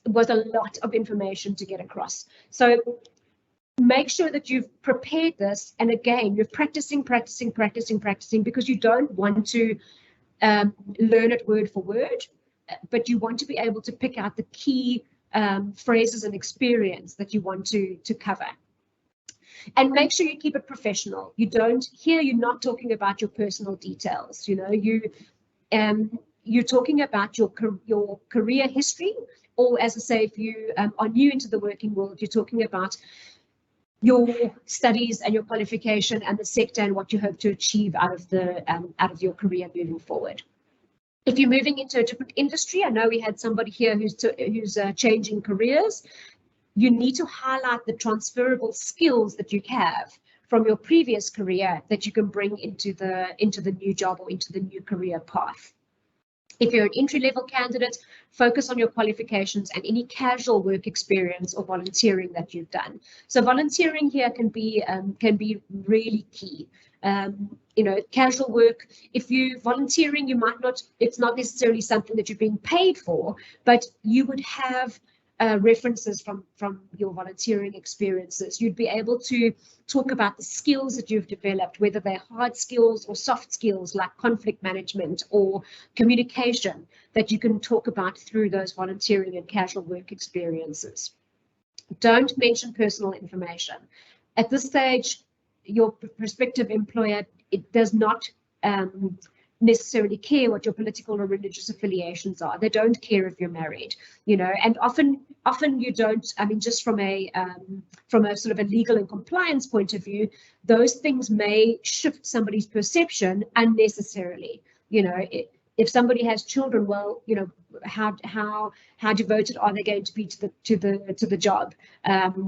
was a lot of information to get across. So make sure that you've prepared this. And again, you're practicing, because you don't want to learn it word for word, but you want to be able to pick out the key phrases and experience that you want to cover. And make sure you keep it professional. You're not talking about your personal details. You're talking about your career history, or as I say, if you are new into the working world, you're talking about your studies and your qualification and the sector and what you hope to achieve out of your career moving forward. If you're moving into a different industry, I know we had somebody here who's changing careers. You need to highlight the transferable skills that you have from your previous career that you can bring into the new job or into the new career path. If you're an entry-level candidate, focus on your qualifications and any casual work experience or volunteering that you've done. So volunteering here can be really key. Casual work, if you're volunteering, it's not necessarily something that you're being paid for, but you would have references from your volunteering experiences. You'd be able to talk about the skills that you've developed, whether they're hard skills or soft skills like conflict management or communication, that you can talk about through those volunteering and casual work experiences. Don't mention personal information. At this stage, your prospective employer, it does not necessarily care what your political or religious affiliations are. They don't care if you're married, and often you don't. I mean, just from a sort of a legal and compliance point of view, those things may shift somebody's perception unnecessarily. If somebody has children, well, how devoted are they going to be to the job?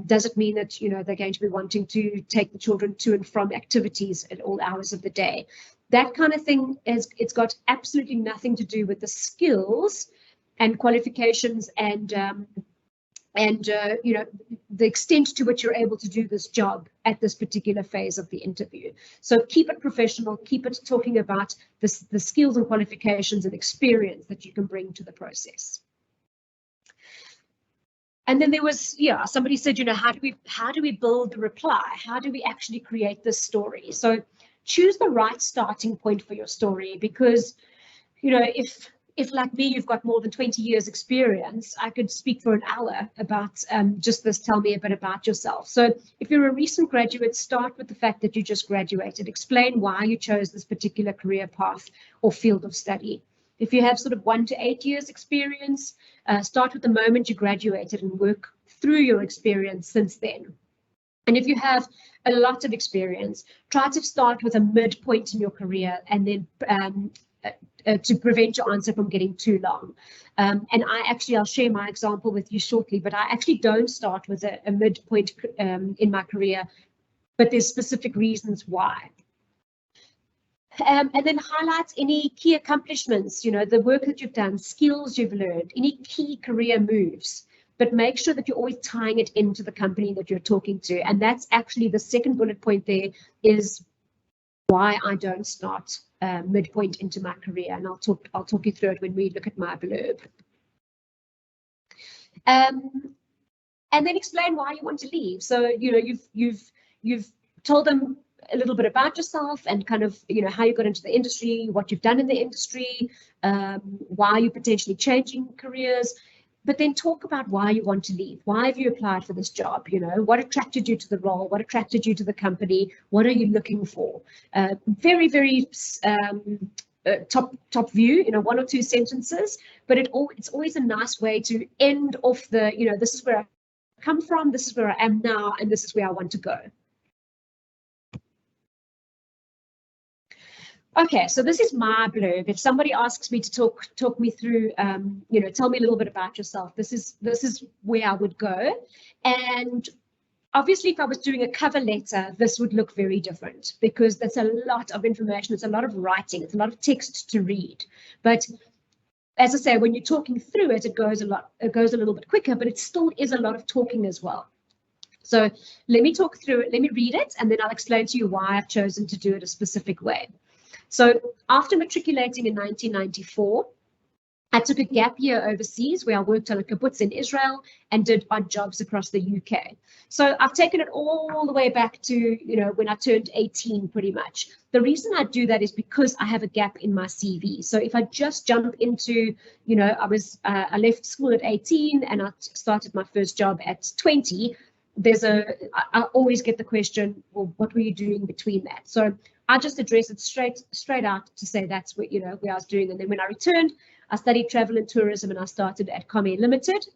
Does it mean that they're going to be wanting to take the children to and from activities at all hours of the day? That kind of thing it's got absolutely nothing to do with the skills and qualifications and the extent to which you're able to do this job at this particular phase of the interview. So keep it professional, keep it talking about the skills and qualifications and experience that you can bring to the process. And then there was, somebody said, how do we build the reply? How do we actually create this story? So choose the right starting point for your story, because, if like me, you've got more than 20 years experience, I could speak for an hour about just this, tell me a bit about yourself. So if you're a recent graduate, start with the fact that you just graduated. Explain why you chose this particular career path or field of study. If you have sort of 1 to 8 years experience, start with the moment you graduated and work through your experience since then. And if you have a lot of experience, try to start with a midpoint in your career and then to prevent your answer from getting too long. And I'll share my example with you shortly, but I actually don't start with a midpoint in my career, but there's specific reasons why. And then highlight any key accomplishments, the work that you've done, skills you've learned, any key career moves. But make sure that you're always tying it into the company that you're talking to. And that's actually the second bullet point there, is why I don't start midpoint into my career. And I'll talk you through it when we look at my blurb. and then explain why you want to leave. So, you know, you've told them a little bit about yourself and kind of, you know, how you got into the industry, what you've done in the industry, why you're potentially changing careers, but then talk about why you want to leave. Why have you applied for this job? You know, what attracted you to the role? What attracted you to the company? What are you looking for? Very, very top view, you know, 1 or 2 sentences, but it's always a nice way to end off the, you know, this is where I come from, this is where I am now, and this is where I want to go. Okay, so this is my blurb. If somebody asks me to talk me through, you know, tell me a little bit about yourself, this is where I would go. And obviously, if I was doing a cover letter, this would look very different because that's a lot of information. It's a lot of writing. It's a lot of text to read. But as I say, when you're talking through it, it goes a little bit quicker, but it still is a lot of talking as well. So let me talk through it. Let me read it, and then I'll explain to you why I've chosen to do it a specific way. So after matriculating in 1994, I took a gap year overseas where I worked on a kibbutz in Israel and did odd jobs across the UK. So I've taken it all the way back to, you know, when I turned 18 pretty much. The reason I do that is because I have a gap in my CV. So if I just jump into, you know, I left school at 18 and I started my first job at 20, I always get the question, well, what were you doing between that? So I just address it straight out to say that's what, you know, where I was doing. And then when I returned, I studied travel and tourism and I started at Comair Limited,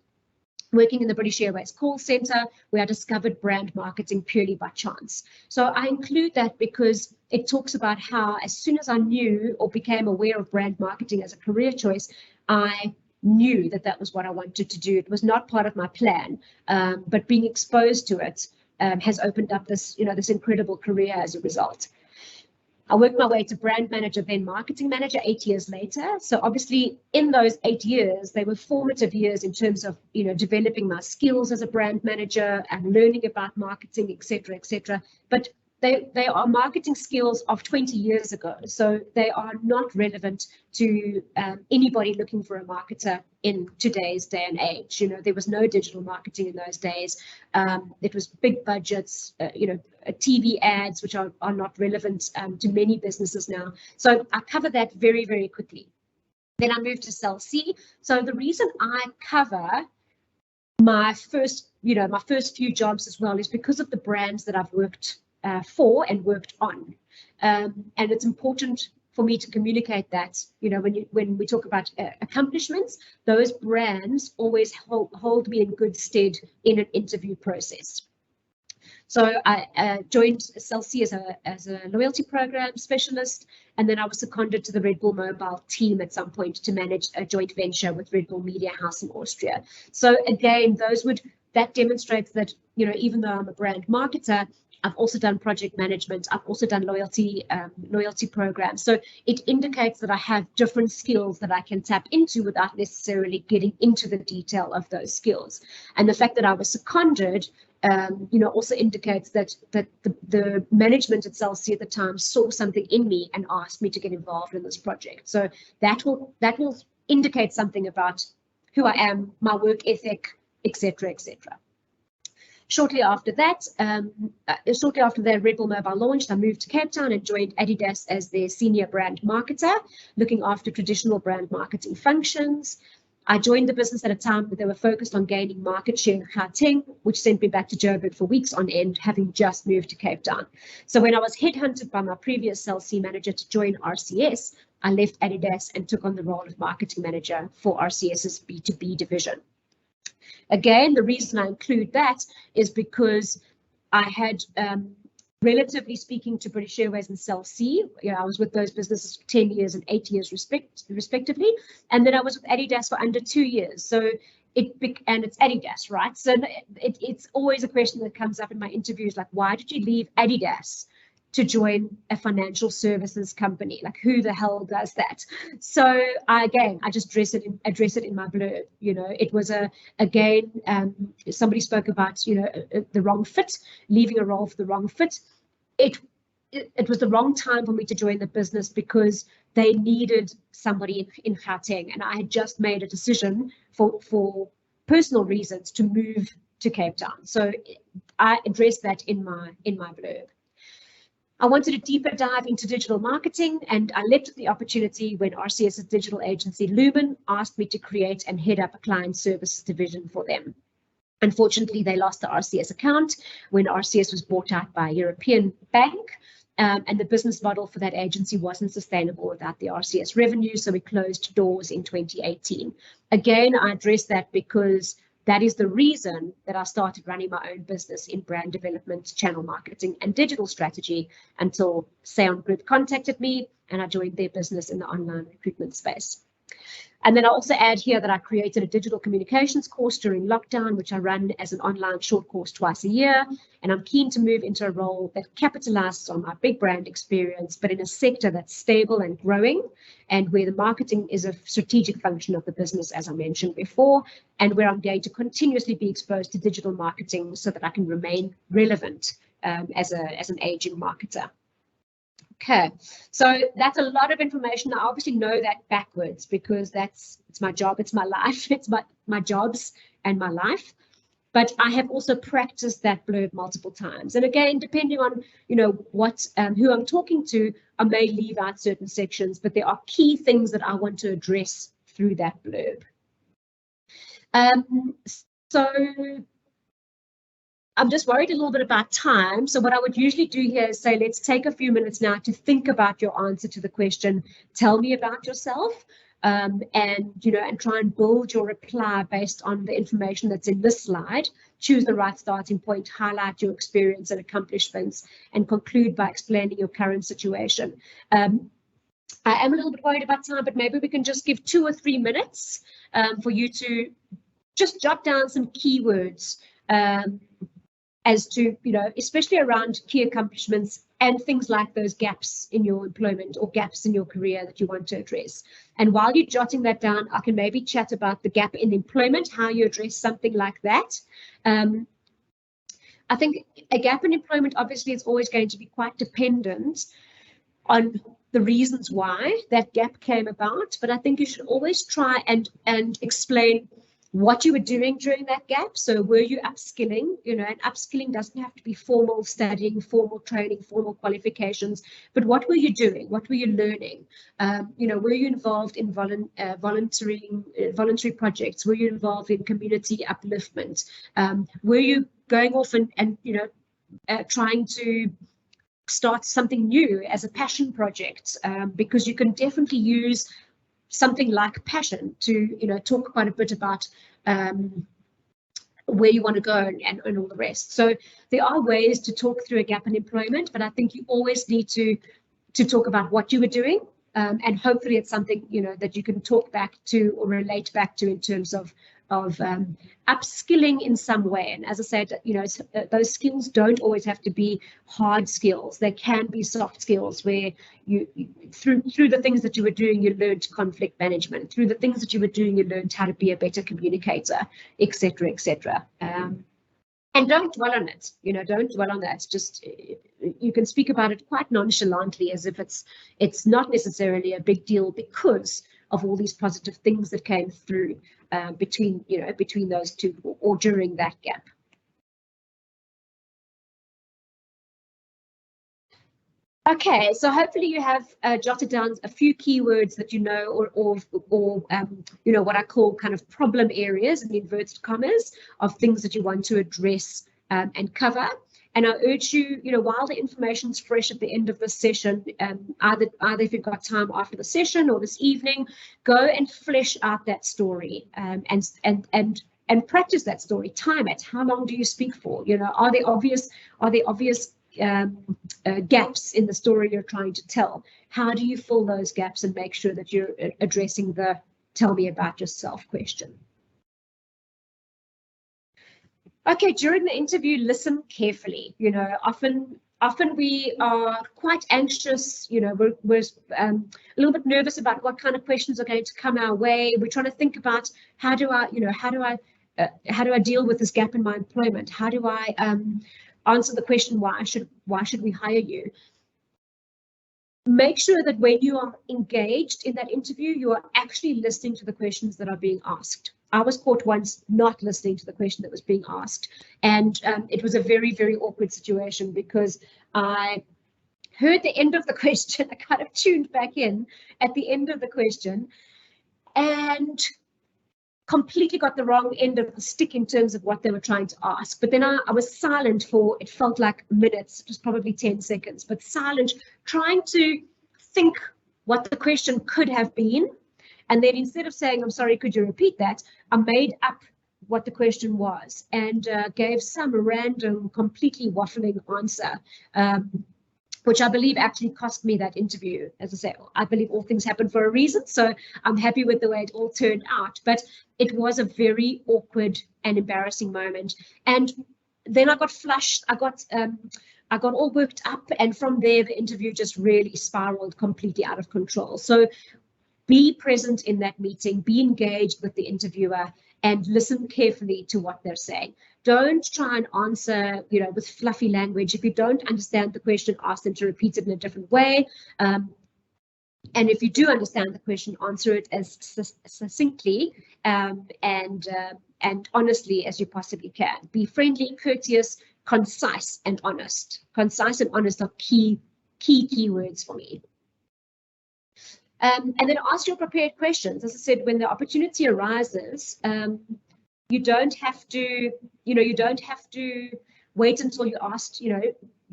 working in the British Airways call center, where I discovered brand marketing purely by chance. So I include that because it talks about how as soon as I knew or became aware of brand marketing as a career choice, I knew that that was what I wanted to do. It was not part of my plan, but being exposed to it has opened up this, you know, this incredible career as a result. I worked my way to brand manager, then marketing manager 8 years later. So obviously in those 8 years, they were formative years in terms of, you know, developing my skills as a brand manager and learning about marketing, etc., etc. But they are marketing skills of 20 years ago. So they are not relevant to anybody looking for a marketer in today's day and age. You know, there was no digital marketing in those days. It was big budgets, you know, TV ads, which are not relevant to many businesses now. So I cover that very, very quickly. Then I moved to Celsi. So the reason I cover my first few jobs as well is because of the brands that I've worked for and worked on. And it's important for me to communicate that, you know, when we talk about accomplishments, those brands always hold me in good stead in an interview process. So I joined Celsi as a loyalty program specialist, and then I was seconded to the Red Bull Mobile team at some point to manage a joint venture with Red Bull Media House in Austria. So again, that demonstrates that, you know, even though I'm a brand marketer, I've also done project management. I've also done loyalty programs. So it indicates that I have different skills that I can tap into without necessarily getting into the detail of those skills. And the fact that I was seconded, you know, also indicates that the management at Celsi at the time saw something in me and asked me to get involved in this project. So that will indicate something about who I am, my work ethic, etc., etc. Shortly after that, Red Bull Mobile launched, I moved to Cape Town and joined Adidas as their senior brand marketer, looking after traditional brand marketing functions. I joined the business at a time where they were focused on gaining market share in Gauteng, which sent me back to Joburg for weeks on end, having just moved to Cape Town. So when I was headhunted by my previous Celsi manager to join RCS, I left Adidas and took on the role of marketing manager for RCS's B2B division. Again, the reason I include that is because I had, relatively speaking, to British Airways and Celsi, you know, I was with those businesses for 10 years and 8 years respectively, and then I was with Adidas for under 2 years. So and it's Adidas, right? So it's always a question that comes up in my interviews, like, why did you leave Adidas to join a financial services company? Like, who the hell does that? So I just address it in my blurb. You know, it was somebody spoke about, you know, the wrong fit, leaving a role for the wrong fit. It was the wrong time for me to join the business because they needed somebody in Gauteng, and I had just made a decision for personal reasons to move to Cape Town. So I addressed that in my blurb. I wanted a deeper dive into digital marketing, and I leapt at the opportunity when RCS's digital agency Lumen asked me to create and head up a client services division for them. Unfortunately, they lost the RCS account when RCS was bought out by a European bank, and the business model for that agency wasn't sustainable without the RCS revenue, so we closed doors in 2018. Again, I addressed that because that is the reason that I started running my own business in brand development, channel marketing, and digital strategy until Saongroup contacted me and I joined their business in the online recruitment space. And then I also add here that I created a digital communications course during lockdown, which I run as an online short course twice a year. And I'm keen to move into a role that capitalizes on my big brand experience, but in a sector that's stable and growing, and where the marketing is a strategic function of the business, as I mentioned before, and where I'm going to continuously be exposed to digital marketing so that I can remain relevant as an aging marketer. Okay, so that's a lot of information. I obviously know that backwards because it's my job, it's my life, it's my jobs and my life. But I have also practiced that blurb multiple times. And again, depending on what who I'm talking to, I may leave out certain sections, but there are key things that I want to address through that blurb. So I'm just worried a little bit about time. So what I would usually do here is say, let's take a few minutes now to think about your answer to the question, tell me about yourself, and try and build your reply based on the information that's in this slide. Choose the right starting point, highlight your experience and accomplishments, and conclude by explaining your current situation. I am a little bit worried about time, but maybe we can just give 2 or 3 minutes for you to just jot down some keywords as to, especially around key accomplishments and things like those gaps in your employment or gaps in your career that you want to address. And while you're jotting that down, I can maybe chat about the gap in employment, how you address something like that. I think a gap in employment, obviously, is always going to be quite dependent on the reasons why that gap came about. But I think you should always try and explain what you were doing during that gap. So were you upskilling? And upskilling doesn't have to be formal studying, formal training, formal qualifications, but what were you doing? What were you learning? Were you involved in voluntary projects? Were you involved in community upliftment? Were you going off and trying to start something new as a passion project? Because you can definitely use something like passion to talk quite a bit about where you want to go and all the rest. So there are ways to talk through a gap in employment, but I think you always need to talk about what you were doing, and hopefully it's something that you can talk back to or relate back to in terms of upskilling in some way. And as I said, those skills don't always have to be hard skills. They can be soft skills where you through the things that you were doing, you learned conflict management. Through the things that you were doing, you learned how to be a better communicator, etc., etc. And don't dwell on it. Don't dwell on that. Just you can speak about it quite nonchalantly, as if it's not necessarily a big deal because of all these positive things that came through between those two or during that gap. Okay, so hopefully you have jotted down a few keywords that or what I call kind of problem areas in inverted commas of things that you want to address and cover. And I urge you, while the information's fresh at the end of the session, either if you've got time after the session or this evening, go and flesh out that story and practice that story. Time it. How long do you speak for? Are there obvious gaps in the story you're trying to tell? How do you fill those gaps and make sure that you're addressing the "tell me about yourself" question? Okay, during the interview, listen carefully. Often we are quite anxious. We're a little bit nervous about what kind of questions are going to come our way. We're trying to think about how do I deal with this gap in my employment? How do I answer the question, why should we hire you? Make sure that when you are engaged in that interview, you are actually listening to the questions that are being asked. I was caught once not listening to the question that was being asked, and it was a very, very awkward situation because I heard the end of the question. I kind of tuned back in at the end of the question and completely got the wrong end of the stick in terms of what they were trying to ask. But then I was silent for, it felt like minutes, it was probably 10 seconds, but silent, trying to think what the question could have been. And then instead of saying, I'm sorry, could you repeat that? I made up what the question was and gave some random, completely waffling answer, which I believe actually cost me that interview. As I say, I believe all things happen for a reason, so I'm happy with the way it all turned out. But it was a very awkward and embarrassing moment. And then I got flushed. I got all worked up, and from there the interview just really spiraled completely out of control. So be present in that meeting, be engaged with the interviewer, and listen carefully to what they're saying. Don't try and answer, with fluffy language. If you don't understand the question, ask them to repeat it in a different way. And if you do understand the question, answer it as succinctly and honestly as you possibly can. Be friendly, courteous, concise, and honest. Concise and honest are key words for me. And then ask your prepared questions. As I said, when the opportunity arises, you don't have to, wait until you're asked,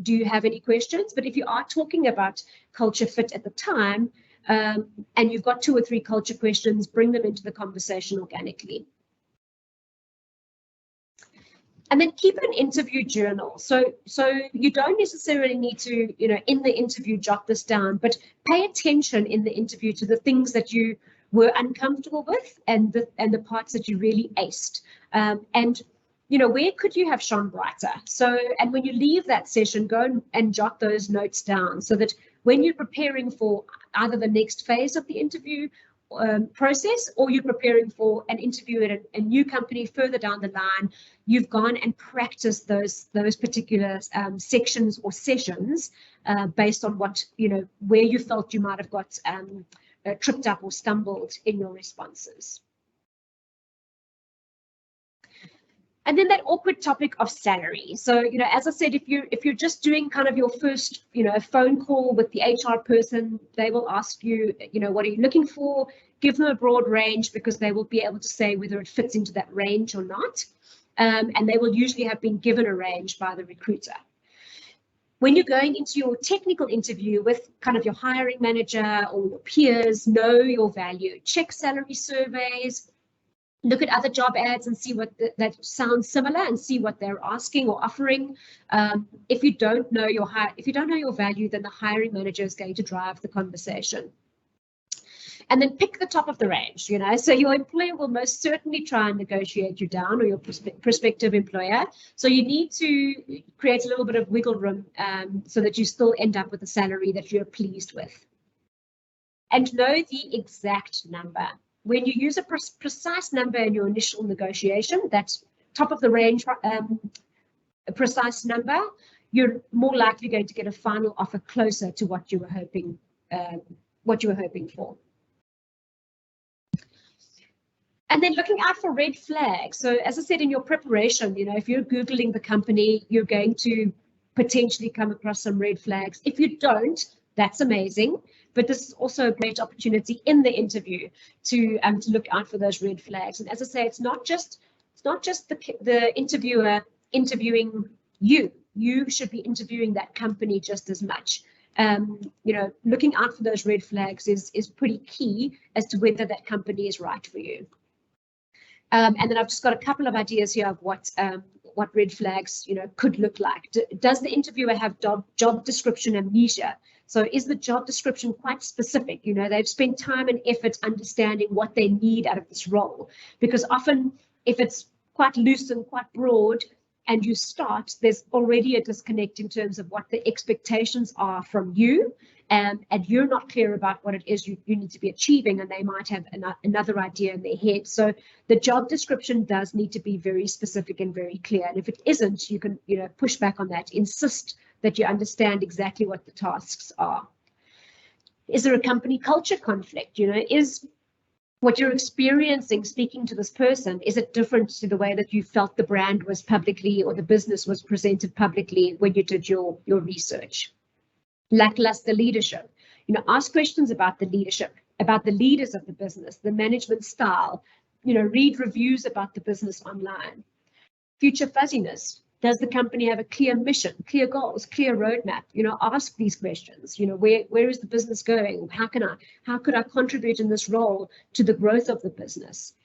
do you have any questions? But if you are talking about culture fit at the time, and you've got 2 or 3 culture questions, bring them into the conversation organically. And then keep an interview journal. So you don't necessarily need to, in the interview, jot this down, but pay attention in the interview to the things that you were uncomfortable with and the parts that you really aced. And where could you have shone brighter? And when you leave that session, go and jot those notes down so that when you're preparing for either the next phase of the interview process, or you're preparing for an interview at a new company further down the line, you've gone and practiced those particular sections or sessions based on what, where you felt you might have got tripped up or stumbled in your responses. And then that awkward topic of salary. So, as I said, if you're just doing kind of your first, phone call with the HR person, they will ask you, what are you looking for? Give them a broad range because they will be able to say whether it fits into that range or not. And they will usually have been given a range by the recruiter. When you're going into your technical interview with kind of your hiring manager or your peers, know your value. Check salary surveys. Look at other job ads and see what that sounds similar and see what they're asking or offering. If you don't know your value, then the hiring manager is going to drive the conversation. And then pick the top of the range. So your employer will most certainly try and negotiate you down, or your prospective employer. So you need to create a little bit of wiggle room so that you still end up with a salary that you're pleased with. And know the exact number. When you use a precise number in your initial negotiation, that top of the range a precise number, you're more likely going to get a final offer closer to what you were hoping for. And then looking out for red flags. So as I said, in your preparation, if you're Googling the company, you're going to potentially come across some red flags. If you don't, that's amazing. But this is also a great opportunity in the interview to look out for those red flags. And as I say, it's not just the interviewer interviewing you. You should be interviewing that company just as much. Looking out for those red flags is pretty key as to whether that company is right for you. And then I've just got a couple of ideas here of what red flags could look like. Does the interviewer have job description amnesia? So is the job description quite specific? They've spent time and effort understanding what they need out of this role. Because often if it's quite loose and quite broad and you start, there's already a disconnect in terms of what the expectations are from you. And you're not clear about what it is you need to be achieving, and they might have another idea in their head. So the job description does need to be very specific and very clear. And if it isn't, you can push back on that, insist that you understand exactly what the tasks are. Is there a company culture conflict? Is what you're experiencing speaking to this person, is it different to the way that you felt the brand was publicly or the business was presented publicly when you did your research? Lackluster leadership. You know, ask questions about the leadership, about the leaders of the business, the management style. You know, read reviews about the business online. Future fuzziness. Does the company have a clear mission, clear goals, clear roadmap? You know, ask these questions. You know, where is the business going? How could I contribute in this role to the growth of the business?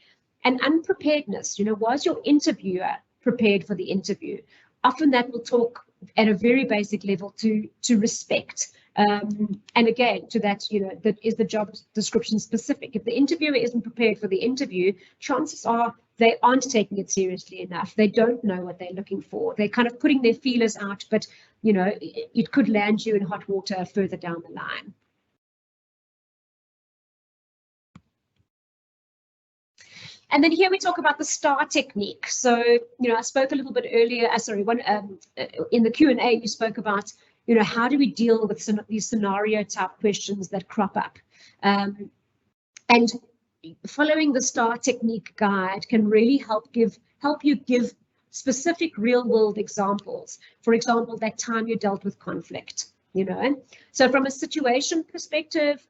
And unpreparedness. You know, was your interviewer prepared for the interview? Often that will talk at a very basic level to respect. And again, to that, you know, that is the job description specific. If the interviewer isn't prepared for the interview, chances are they aren't taking it seriously enough. They don't know what they're looking for. They're kind of putting their feelers out, but, you know, it could land you in hot water further down the line. And then here we talk about the STAR technique. So, you know, I spoke a little bit earlier, in the Q&A, you spoke about, you know, how do we deal with these scenario type questions that crop up? And following the STAR technique guide can really help you give specific real world examples. For example, that time you dealt with conflict, you know. So from a situation perspective,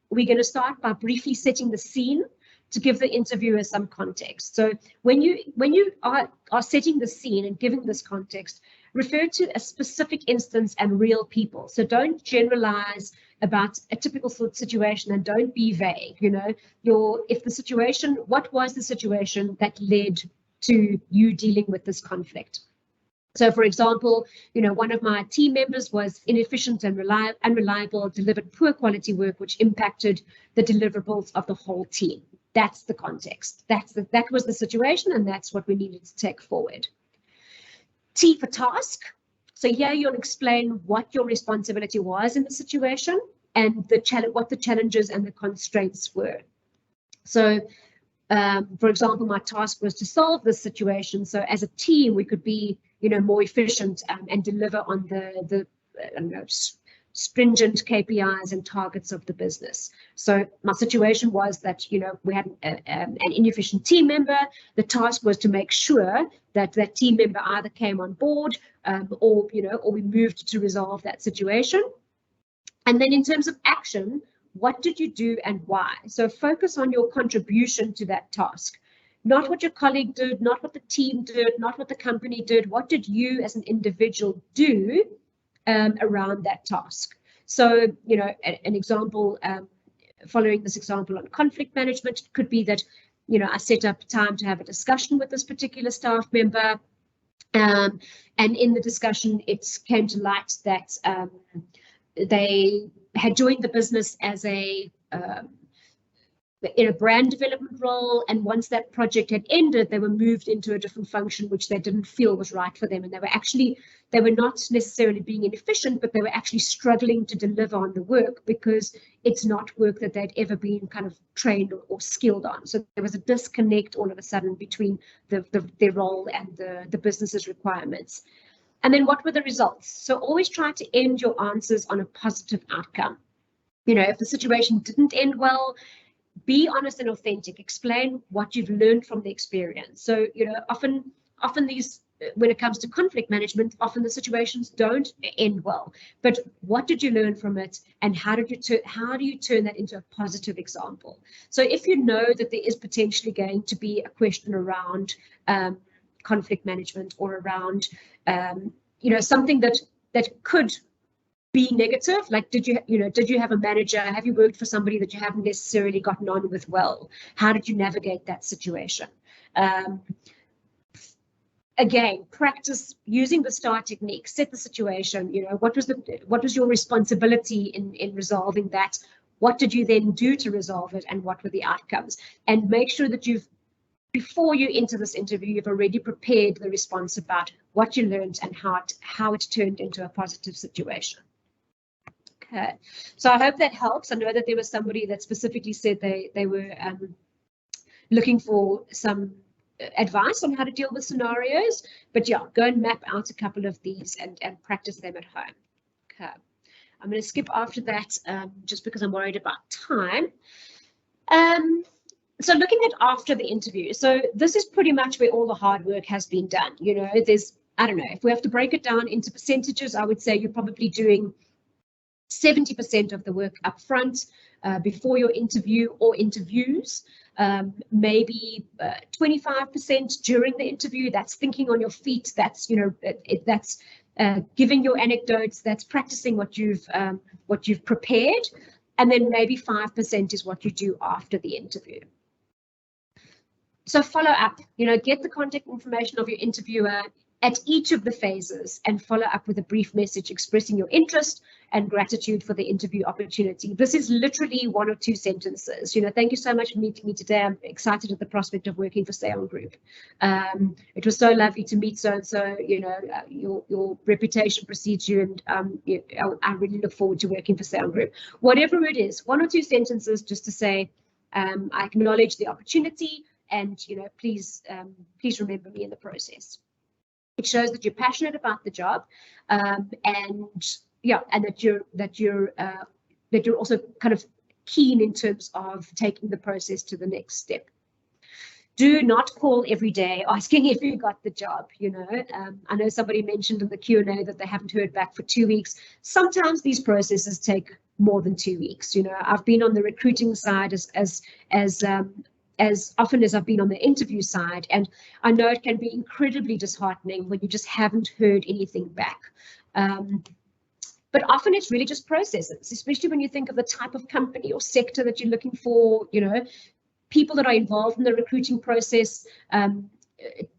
we're going to start by briefly setting the scene to give the interviewer some context. So when you are setting the scene and giving this context, refer to a specific instance and real people. So don't generalize about a typical sort of situation and don't be vague. You know, what was the situation that led to you dealing with this conflict? So, for example, you know, one of my team members was inefficient and unreliable, delivered poor quality work, which impacted the deliverables of the whole team. That's the context. That was the situation, and that's what we needed to take forward. T for task. So here you'll explain what your responsibility was in the situation and what the challenges and the constraints were. So, for example, my task was to solve this situation. So as a team, we could be, you know, more efficient and deliver on the stringent KPIs and targets of the business. So my situation was that, you know, we had an inefficient team member. The task was to make sure that that team member either came on board or we moved to resolve that situation. And then in terms of action, what did you do and why? So focus on your contribution to that task. Not what your colleague did, not what the team did, not what the company did. What did you as an individual do around that task? So, you know, an example, following this example on conflict management, could be that, you know, I set up time to have a discussion with this particular staff member. And in the discussion, it came to light that they had joined the business as in a brand development role, and once that project had ended, they were moved into a different function which they didn't feel was right for them, and they were not necessarily being inefficient, but they were actually struggling to deliver on the work because it's not work that they'd ever been kind of trained or skilled on. So there was a disconnect all of a sudden between their role and the business's requirements. And then what were the results? So always try to end your answers on a positive outcome. You know, if the situation didn't end well, be honest and authentic. Explain what you've learned from the experience. So, you know, often these, when it comes to conflict management, often the situations don't end well. But what did you learn from it, and how do you turn that into a positive example? So if you know that there is potentially going to be a question around conflict management or around you know, something that could be negative, like did you have a manager, have you worked for somebody that you haven't necessarily gotten on with well? How did you navigate that situation? Again, practice using the STAR technique. Set the situation. You know, what was your responsibility in resolving that? What did you then do to resolve it, and what were the outcomes? And make sure that before you enter this interview, you've already prepared the response about what you learned and how it turned into a positive situation. Okay, so I hope that helps. I know that there was somebody that specifically said they were looking for some advice on how to deal with scenarios, but yeah, go and map out a couple of these and practice them at home. Okay, I'm going to skip after that just because I'm worried about time. So looking at after the interview, so this is pretty much where all the hard work has been done. You know, there's, I don't know, if we have to break it down into percentages, I would say you're probably doing 70% of the work up front before your interview or interviews, maybe 25% during the interview. That's thinking on your feet. That's, you know, that's giving your anecdotes. That's practicing what you've prepared, and then maybe 5% is what you do after the interview. So follow up. You know, get the contact information of your interviewer at each of the phases and follow up with a brief message expressing your interest and gratitude for the interview opportunity. This is literally 1 or 2 sentences. You know, thank you so much for meeting me today. I'm excited at the prospect of working for Saongroup. It was so lovely to meet so-and-so. You know, your reputation precedes you, and I really look forward to working for Saongroup. Whatever it is, 1 or 2 sentences just to say, I acknowledge the opportunity, and, you know, please remember me in the process. It shows that you're passionate about the job, and that you're also kind of keen in terms of taking the process to the next step. Do not call every day asking if you got the job. You know, I know somebody mentioned in the Q&A that they haven't heard back for 2 weeks. Sometimes these processes take more than 2 weeks. You know, I've been on the recruiting side as often as I've been on the interview side, and I know it can be incredibly disheartening when you just haven't heard anything back. But often it's really just processes, especially when you think of the type of company or sector that you're looking for. You know, people that are involved in the recruiting process, you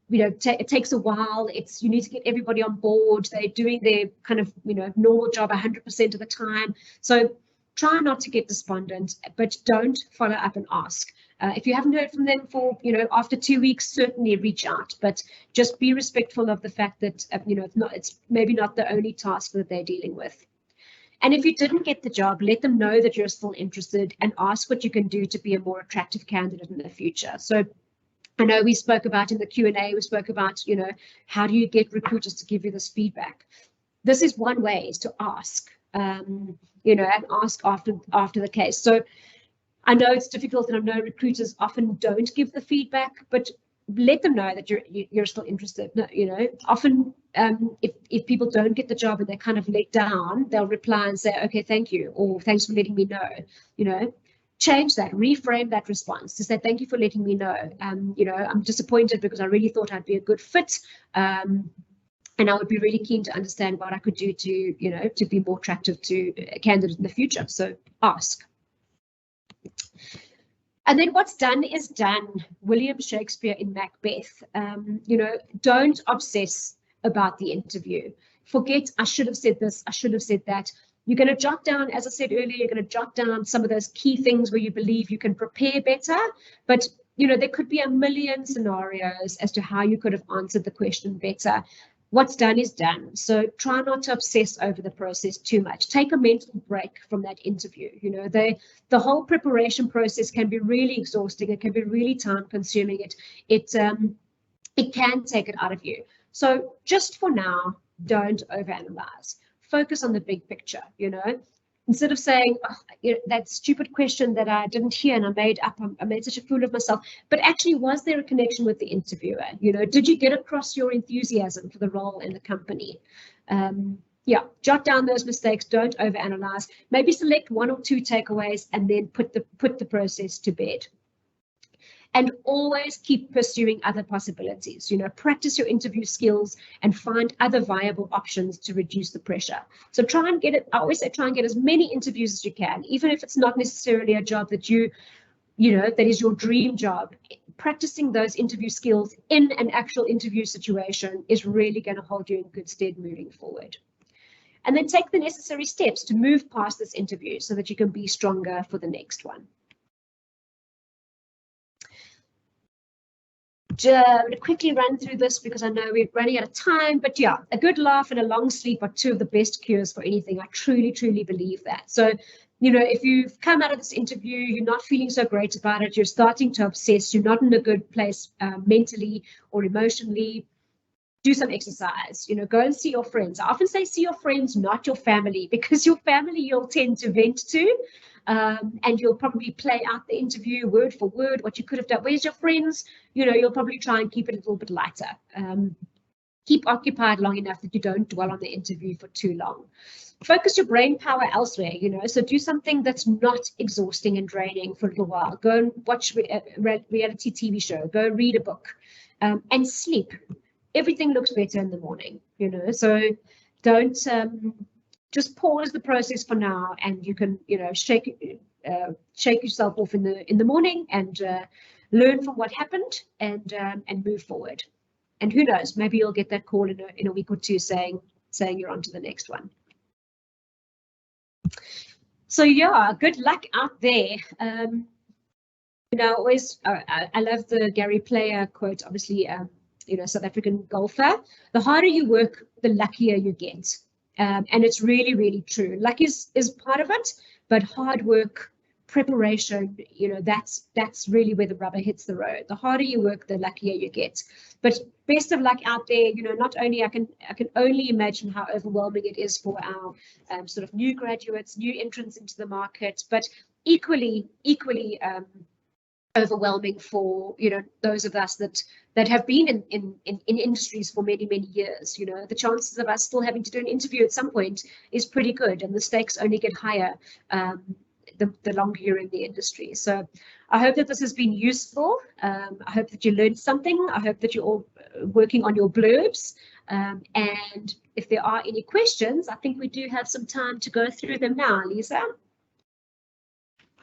know, it takes a while. You need to get everybody on board. They're doing their kind of, you know, normal job 100% of the time. So try not to get despondent, but don't follow up and ask. If you haven't heard from them for, you know, after 2 weeks, certainly reach out, but just be respectful of the fact that, you know, it's maybe not the only task that they're dealing with. And if you didn't get the job, let them know that you're still interested and ask what you can do to be a more attractive candidate in the future. So I know we spoke about in the Q&A, we spoke about, you know, how do you get recruiters to give you this feedback? This is one way, is to ask, you know, and ask after the case. So I know it's difficult, and I know recruiters often don't give the feedback, but let them know that you're still interested. You know, often if people don't get the job and they're kind of let down, they'll reply and say, okay, thank you, or thanks for letting me know. You know, change that, reframe that response to say, thank you for letting me know. You know, I'm disappointed because I really thought I'd be a good fit. And I would be really keen to understand what I could do to, you know, to be more attractive to a candidate in the future. So ask. And then what's done is done. William Shakespeare in Macbeth. You know, don't obsess about the interview. Forget, I should have said this, I should have said that. You're going to jot down, as I said earlier, you're going to jot down some of those key things where you believe you can prepare better. But, you know, there could be a million scenarios as to how you could have answered the question better. What's done is done. So try not to obsess over the process too much. Take a mental break from that interview. You know, the whole preparation process can be really exhausting. It can be really time consuming. It can take it out of you. So just for now, don't overanalyze. Focus on the big picture, you know. Instead of saying, oh, you know, that stupid question that I didn't hear and I made up, I made such a fool of myself. But actually, was there a connection with the interviewer? You know, did you get across your enthusiasm for the role in the company? Yeah, jot down those mistakes. Don't overanalyze. Maybe select 1 or 2 takeaways and then put the process to bed. And always keep pursuing other possibilities. You know, practice your interview skills and find other viable options to reduce the pressure. So try and get it. I always say try and get as many interviews as you can, even if it's not necessarily a job that you know, that is your dream job. Practicing those interview skills in an actual interview situation is really going to hold you in good stead moving forward. And then take the necessary steps to move past this interview so that you can be stronger for the next one. I'm going to quickly run through this because I know we're running out of time, but yeah, a good laugh and a long sleep are 2 of the best cures for anything. I truly, truly believe that. So, you know, if you've come out of this interview, you're not feeling so great about it, you're starting to obsess, you're not in a good place mentally or emotionally, do some exercise, you know, go and see your friends. I often say see your friends, not your family, because your family you'll tend to vent to, and you'll probably play out the interview word for word, what you could have done. Where's your friends? You know, you'll probably try and keep it a little bit lighter. Keep occupied long enough that you don't dwell on the interview for too long. Focus your brain power elsewhere, you know, so do something that's not exhausting and draining for a little while. Go and watch a reality TV show, go read a book, and sleep. Everything looks better in the morning, you know, so don't just pause the process for now, and you can, you know, shake yourself off in the morning and learn from what happened and move forward. And who knows, maybe you'll get that call in a week or two saying you're on to the next one. So yeah, good luck out there. You know, always I love the Gary Player quote, obviously, you know, South African golfer. The harder you work, the luckier you get. And it's really, really true. Luck is part of it, but hard work, preparation, you know, that's really where the rubber hits the road. The harder you work, the luckier you get. But best of luck out there. You know, not only I can only imagine how overwhelming it is for our sort of new graduates, new entrants into the market, but equally overwhelming for, you know, those of us that have been in industries for many years. You know, the chances of us still having to do an interview at some point is pretty good, and the stakes only get higher the longer you're in the industry. So I hope that this has been useful. I hope that you learned something. I hope that you're all working on your blurbs. And if there are any questions, I think we do have some time to go through them now, Lisa.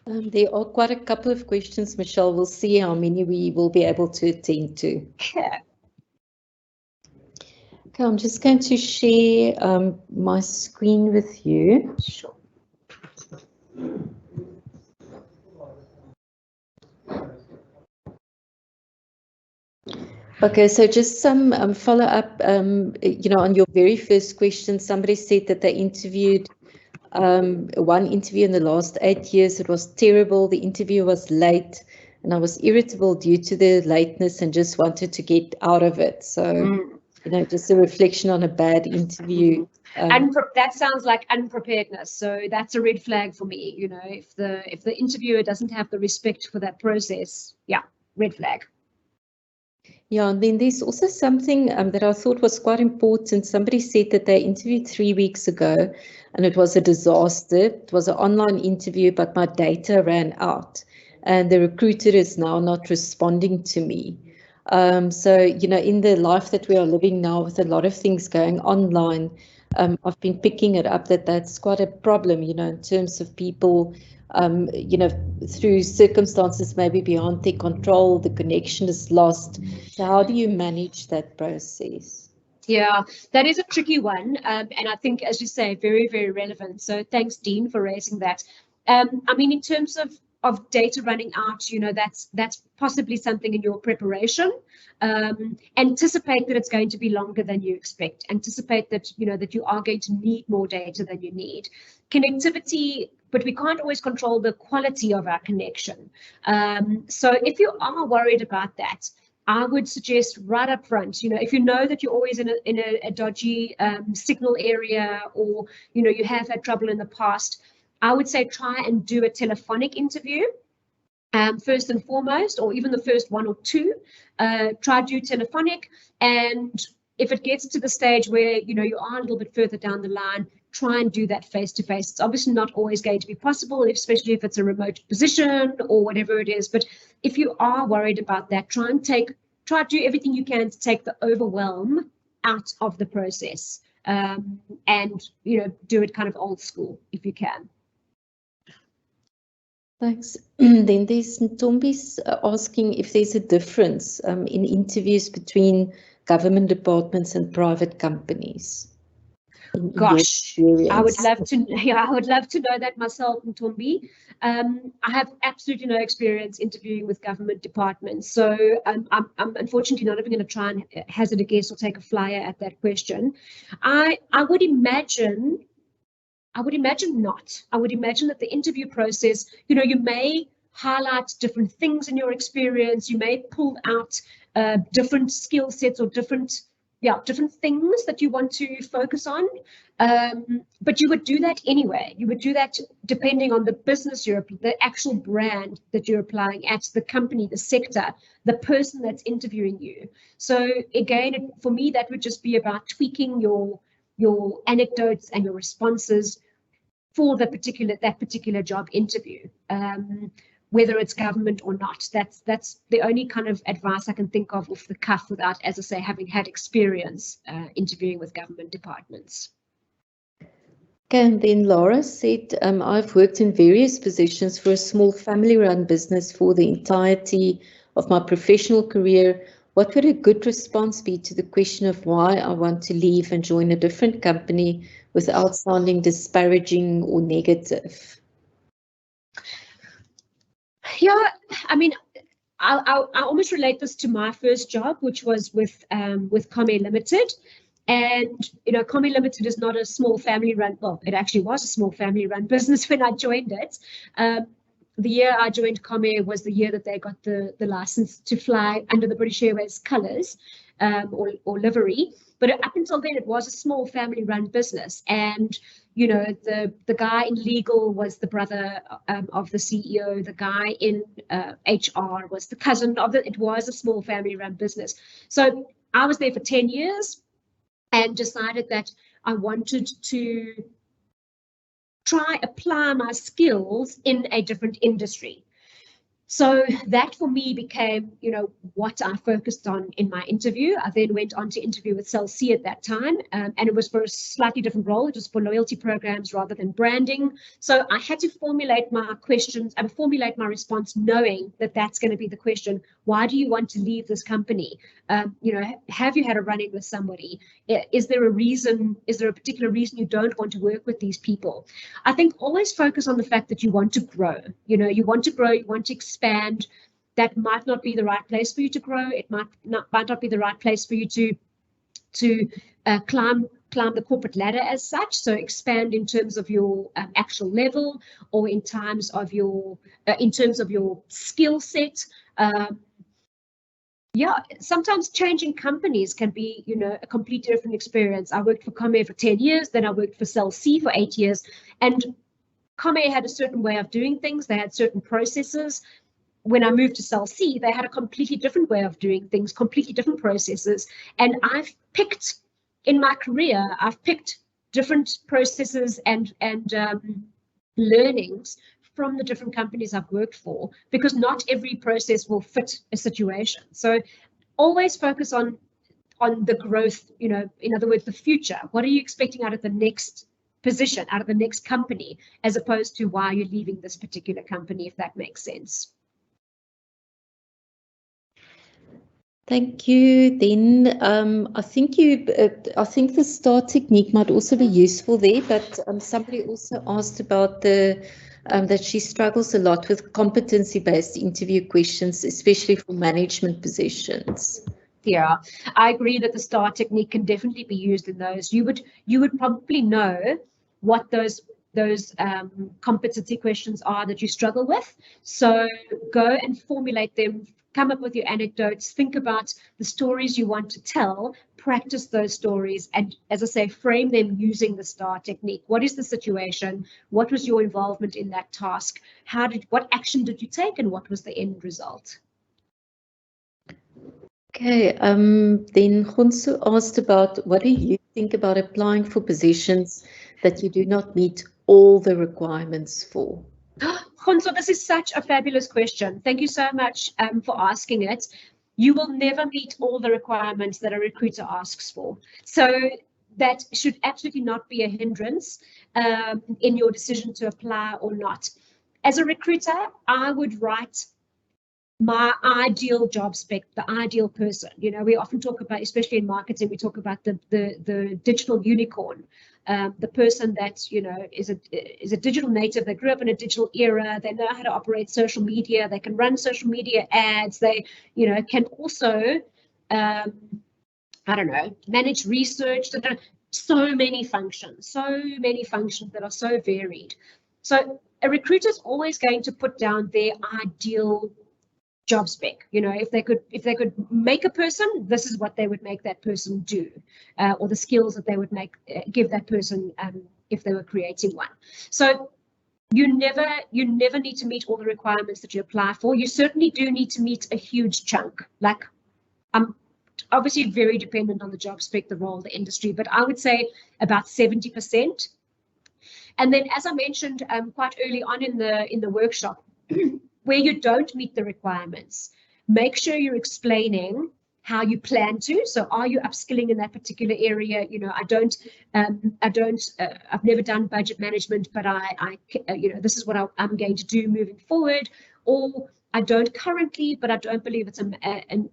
There are quite a couple of questions, Michelle. We'll see how many we will be able to attend to. Yeah. Okay, I'm just going to share my screen with you. Sure. Okay, so just some follow-up, you know, on your very first question. Somebody said that they interviewed one interview in the last 8 years. It was terrible. The interview was late, and I was irritable due to the lateness and just wanted to get out of it. So, you know, just a reflection on a bad interview. And that sounds like unpreparedness. So that's a red flag for me. You know, if the interviewer doesn't have the respect for that process, yeah, red flag. Yeah, and then there's also something that I thought was quite important. Somebody said that they interviewed 3 weeks ago and it was a disaster. It was an online interview, but my data ran out and the recruiter is now not responding to me. So, you know, in the life that we are living now with a lot of things going online, I've been picking it up that's quite a problem, you know, in terms of people, you know, through circumstances maybe beyond their control, the connection is lost. So how do you manage that process? Yeah, that is a tricky one. And I think, as you say, very, very relevant. So thanks, Dean, for raising that. I mean, in terms of data running out, you know, that's possibly something in your preparation. Anticipate that it's going to be longer than you expect. Anticipate that, you know, that you are going to need more data than you need. Connectivity, but we can't always control the quality of our connection. So if you are worried about that, I would suggest right up front, you know, if you know that you're always in a dodgy signal area, or, you know, you have had trouble in the past, I would say try and do a telephonic interview first and foremost, or even the first one or two. Try do telephonic, and if it gets to the stage where, you know, you are a little bit further down the line, try and do that face-to-face. It's obviously not always going to be possible, especially if it's a remote position or whatever it is. But if you are worried about that, try to do everything you can to take the overwhelm out of the process, and, you know, do it kind of old school if you can. Thanks. Then there's Ntombi's asking if there's a difference in interviews between government departments and private companies. Gosh, I would love to. Yeah, I would love to know that myself, Ntombi. I have absolutely no experience interviewing with government departments, so I'm unfortunately not even going to try and hazard a guess or take a flyer at that question. I would imagine not. I would imagine that the interview process, you know, you may highlight different things in your experience. You may pull out different skill sets or different, different things that you want to focus on. But you would do that anyway. You would do that depending on the business the actual brand that you're applying at, the company, the sector, the person that's interviewing you. So again, for me, that would just be about tweaking your anecdotes and your responses for that particular job interview, whether it's government or not. That's the only kind of advice I can think of off the cuff without, as I say, having had experience interviewing with government departments. Okay, and then Laura said, I've worked in various positions for a small family-run business for the entirety of my professional career. What would a good response be to the question of why I want to leave and join a different company without sounding disparaging or negative? Yeah, I mean, I almost relate this to my first job, which was with Commare Limited. And, Commare Limited is not a small family-run, well, it actually was a small family-run business when I joined it. The year I joined Commare was the year that they got the license to fly under the British Airways colours or livery. But up until then, it was a small family-run business. And, the guy in legal was the brother of the CEO. The guy in HR was the cousin of it was a small family-run business. So I was there for 10 years and decided that I wanted to try apply my skills in a different industry. So that for me became, what I focused on in my interview. I then went on to interview with Celsi at that time, and it was for a slightly different role. It was for loyalty programs rather than branding. So I had to formulate my questions and formulate my response knowing that that's going to be the question. Why do you want to leave this company? Have you had a run-in with somebody? Is there a reason? Is there a particular reason you don't want to work with these people? I think always focus on the fact that you want to grow. You want to grow, you want to expand. That might not be the right place for you to grow. It might not be the right place for you to climb the corporate ladder as such. So expand in terms of your actual level, or in terms of your skill set. Sometimes changing companies can be, a completely different experience. I worked for Commare for 10 years, then I worked for Celsi for 8 years, and Commare had a certain way of doing things. They had certain processes. When I moved to Celsi, they had a completely different way of doing things, completely different processes. And in my career, I've picked different processes and learnings from the different companies I've worked for, because not every process will fit a situation. So always focus on the growth, in other words, the future. What are you expecting out of the next position, out of the next company, as opposed to why you're leaving this particular company, if that makes sense. Thank you. Then I think the STAR technique might also be useful there, but somebody also asked about that she struggles a lot with competency-based interview questions, especially for management positions. Yeah, I agree that the STAR technique can definitely be used in those. You would probably know what those competency questions are that you struggle with. So go and formulate them. Come up with your anecdotes, think about the stories you want to tell, practice those stories, and as I say, frame them using the STAR technique. What is the situation? What was your involvement in that task? What action did you take, and what was the end result? Okay, then Khonso asked about what do you think about applying for positions that you do not meet all the requirements for? Khonso, this is such a fabulous question. Thank you so much for asking it. You will never meet all the requirements that a recruiter asks for. So that should absolutely not be a hindrance in your decision to apply or not. As a recruiter, I would write my ideal job spec, the ideal person. We often talk about, especially in marketing, we talk about the digital unicorn. The person that is a digital native. They grew up in a digital era. They know how to operate social media. They can run social media ads. They can also manage research. So many functions that are so varied. So a recruiter is always going to put down their ideal job spec. You know, if they could make a person, this is what they would make that person do, or the skills that they would give that person if they were creating one. So you never need to meet all the requirements that you apply for. You certainly do need to meet a huge chunk. Like, I'm obviously very dependent on the job spec, the role, the industry, but I would say about 70%. And then, as I mentioned quite early on in the workshop, where you don't meet the requirements, make sure you're explaining how you plan to. So are you upskilling in that particular area? You know, I've never done budget management, but you know, this is what I'm going to do moving forward. Or I don't currently, but I don't believe it's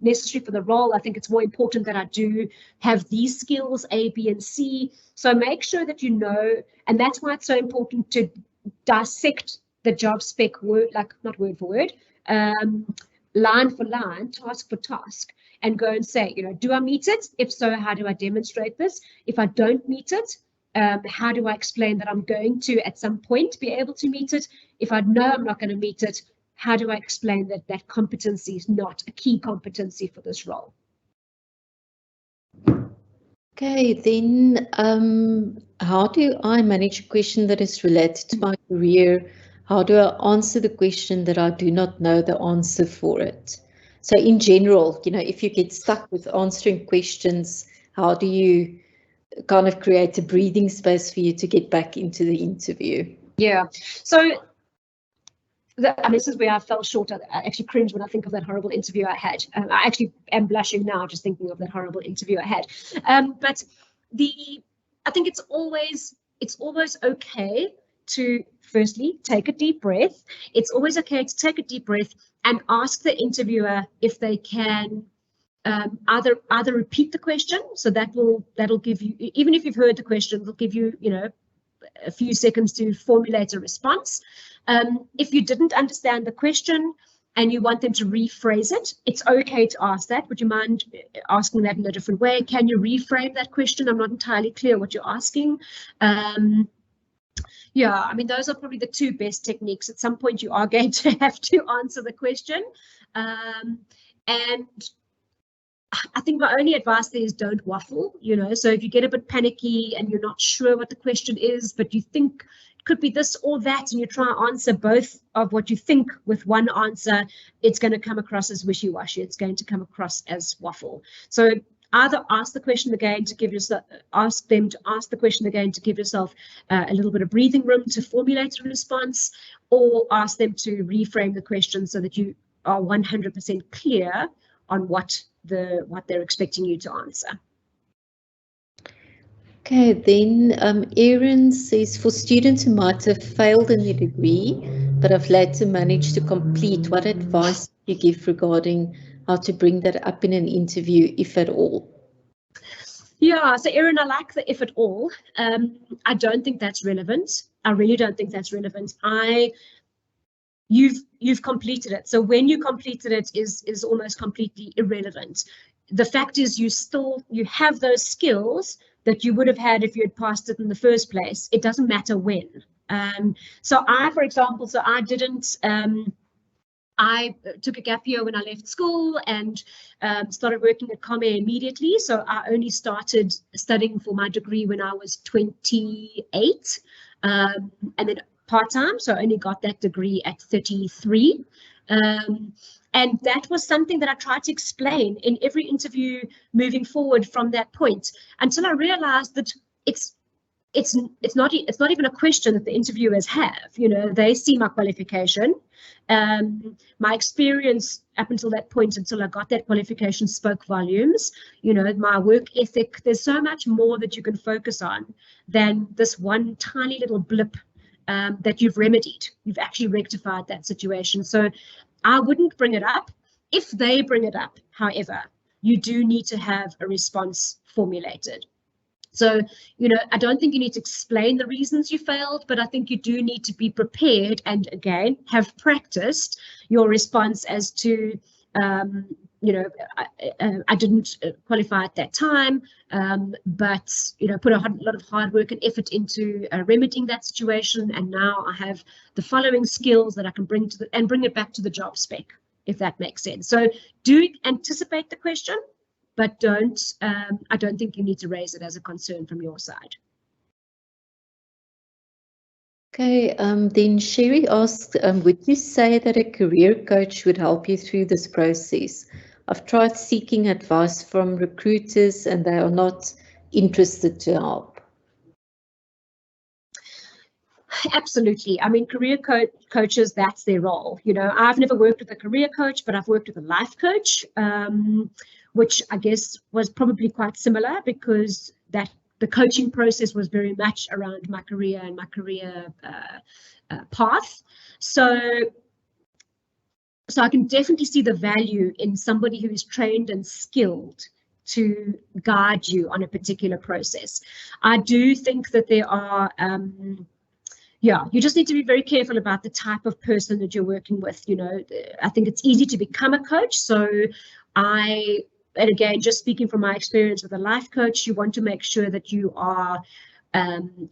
necessary for the role. I think it's more important that I do have these skills, A, B, and C. So make sure that you know, and that's why it's so important to dissect the job spec not word for word, line for line, task for task, and go and say, you know, do I meet it? If so, how do I demonstrate this? If I don't meet it, how do I explain that I'm going to at some point be able to meet it? If I know I'm not going to meet it, how do I explain that that competency is not a key competency for this role? Okay, then how do I manage a question that is related to my career? How do I answer the question that I do not know the answer for it? So in general, you know, if you get stuck with answering questions, how do you kind of create a breathing space for you to get back into the interview? Yeah, so this is where I fell short. I actually cringe when I think of that horrible interview I had. I actually am blushing now just thinking of that horrible interview I had. But I think it's always okay to firstly take a deep breath. It's always okay to take a deep breath and ask the interviewer if they can either repeat the question. So that'll give you, even if you've heard the question, it'll give you, you know, a few seconds to formulate a response. If you didn't understand the question and you want them to rephrase it, it's okay to ask that. Would you mind asking that in a different way? Can you reframe that question? I'm not entirely clear what you're asking. Yeah, I mean, those are probably the two best techniques. At some point, you are going to have to answer the question. And I think my only advice there is don't waffle, you know. So if you get a bit panicky and you're not sure what the question is, but you think it could be this or that, and you try to answer both of what you think with one answer, it's going to come across as wishy-washy. It's going to come across as waffle. So either ask the question again to give yourself, ask them to ask the question again to give yourself a little bit of breathing room to formulate a response, or ask them to reframe the question so that you are 100% clear on what they're expecting you to answer. Okay, then Erin says, for students who might have failed in their degree but have later managed to complete, what advice do you give regarding how to bring that up in an interview, if at all? Yeah, so Erin, I like the if at all. I don't think that's relevant. I really don't think that's relevant. You've completed it. So when you completed it is almost completely irrelevant. The fact is you have those skills that you would have had if you had passed it in the first place. It doesn't matter when. So for example, I took a gap year when I left school and started working at Comair immediately. So I only started studying for my degree when I was 28, and then part-time. So I only got that degree at 33. And that was something that I tried to explain in every interview moving forward from that point, until I realized that it's not even a question that the interviewers have. You know, they see my qualification. My experience up until that point, until I got that qualification, spoke volumes. You know, my work ethic. There's so much more that you can focus on than this one tiny little blip that you've remedied. You've actually rectified that situation. So I wouldn't bring it up. If they bring it up, however, you do need to have a response formulated. So, you know, I don't think you need to explain the reasons you failed, but I think you do need to be prepared and, again, have practiced your response as to, you know, I didn't qualify at that time, but, you know, put a lot of hard work and effort into remedying that situation. And now I have the following skills that I can bring to bring it back to the job spec. if that makes sense. So do anticipate the question, but don't, I don't think you need to raise it as a concern from your side. Okay, then Sherry asked, would you say that a career coach would help you through this process? I've tried seeking advice from recruiters and they are not interested to help. Absolutely. I mean, career coaches, that's their role. You know, I've never worked with a career coach, but I've worked with a life coach, which I guess was probably quite similar because the coaching process was very much around my career and my career path. So I can definitely see the value in somebody who is trained and skilled to guide you on a particular process. I do think that there are, yeah, you just need to be very careful about the type of person that you're working with. You know, I think it's easy to become a coach. So and again, just speaking from my experience with a life coach, you want to make sure that you are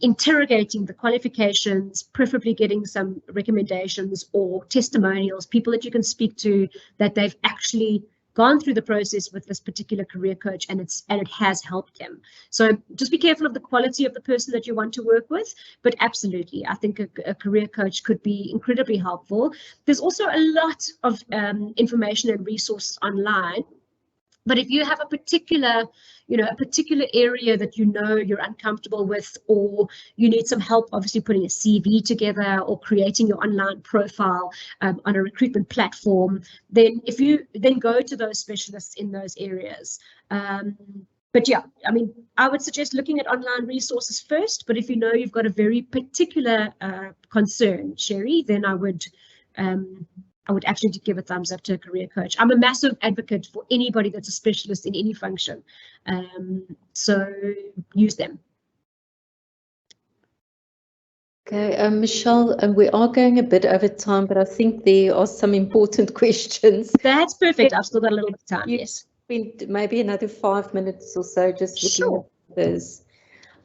interrogating the qualifications, preferably getting some recommendations or testimonials, people that you can speak to that they've actually gone through the process with this particular career coach and it has helped them. So just be careful of the quality of the person that you want to work with, but absolutely, I think a career coach could be incredibly helpful. There's also a lot of information and resources online. But if you have a particular area that you know you're uncomfortable with, or you need some help, obviously putting a CV together or creating your online profile on a recruitment platform, then go to those specialists in those areas. But yeah, I mean, I would suggest looking at online resources first. But if you know you've got a very particular concern, Sherry, then I would actually give a thumbs up to a career coach. I'm a massive advocate for anybody that's a specialist in any function. So use them. Okay, Michelle, we are going a bit over time, but I think there are some important questions. That's perfect. I've still got a little bit of time, yes. Maybe another 5 minutes or so, just looking Sure. at those.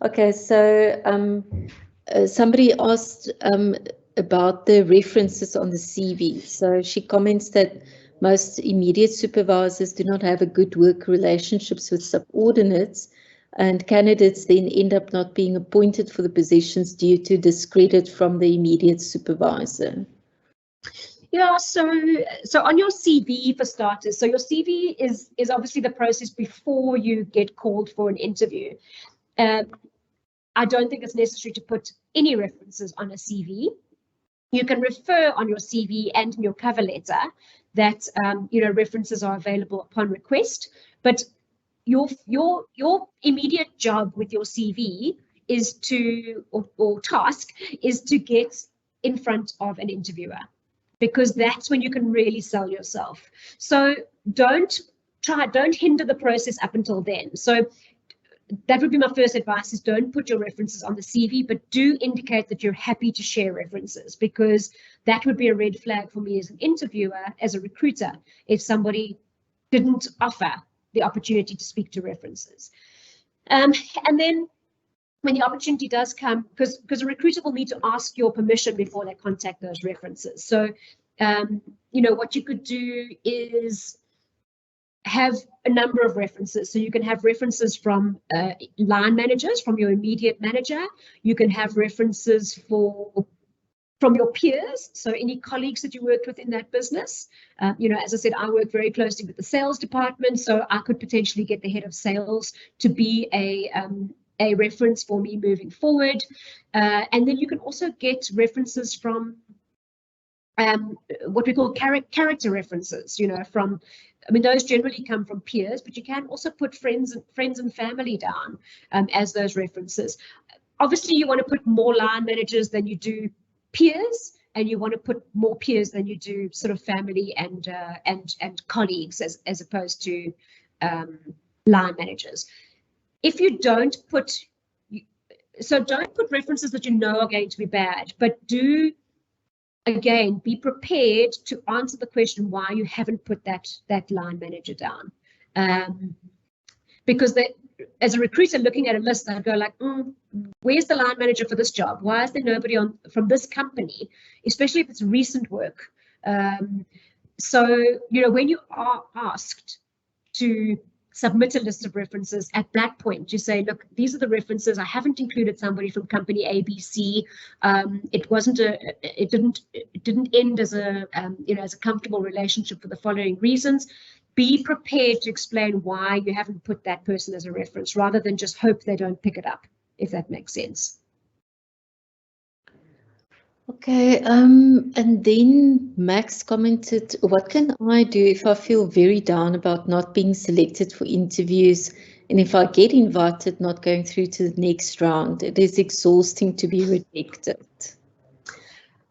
Okay, so somebody asked about the references on the CV. So she comments that most immediate supervisors do not have a good work relationships with subordinates, and candidates then end up not being appointed for the positions due to discredit from the immediate supervisor. Yeah, so on your CV, for starters, so your CV is obviously the process before you get called for an interview. I don't think it's necessary to put any references on a CV. You can refer on your CV and in your cover letter that references are available upon request. But your immediate job with your CV is or task is to get in front of an interviewer, because that's when you can really sell yourself. So don't hinder the process up until then. So that would be my first advice, is don't put your references on the CV, but do indicate that you're happy to share references, because that would be a red flag for me as an interviewer, as a recruiter, if somebody didn't offer the opportunity to speak to references. And then when the opportunity does come, because a recruiter will need to ask your permission before they contact those references. So, what you could do is have a number of references. So you can have references from line managers, from your immediate manager. You can have references from your peers, so any colleagues that you worked with in that business. As I said, I work very closely with the sales department, so I could potentially get the head of sales to be a reference for me moving forward. And then you can also get references from what we call character references, those generally come from peers, but you can also put friends and family down as those references. Obviously, you want to put more line managers than you do peers, and you want to put more peers than you do sort of family and colleagues, as opposed to line managers. If you don't put references that you know are going to be bad, but do, again, be prepared to answer the question why you haven't put that line manager down. Because as a recruiter looking at a list, I'd go like, where's the line manager for this job? Why is there nobody from this company, especially if it's recent work? So, you know, when you are asked to submit a list of references, at that point you say, look, these are the references. I haven't included somebody from company ABC. It didn't end as a as a comfortable relationship for the following reasons. Be prepared to explain why you haven't put that person as a reference, rather than just hope they don't pick it up, if that makes sense. Okay, and then Max commented, what can I do if I feel very down about not being selected for interviews, and if I get invited, not going through to the next round? It is exhausting to be rejected.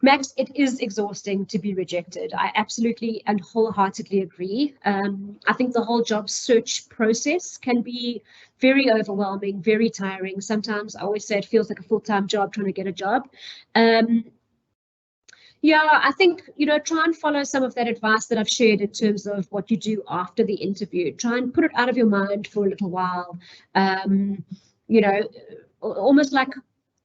Max, it is exhausting to be rejected. I absolutely and wholeheartedly agree. I think the whole job search process can be very overwhelming, very tiring. Sometimes I always say it feels like a full-time job trying to get a job. Yeah, I think, you know, try and follow some of that advice that I've shared in terms of what you do after the interview. Try and put it out of your mind for a little while. You know, almost like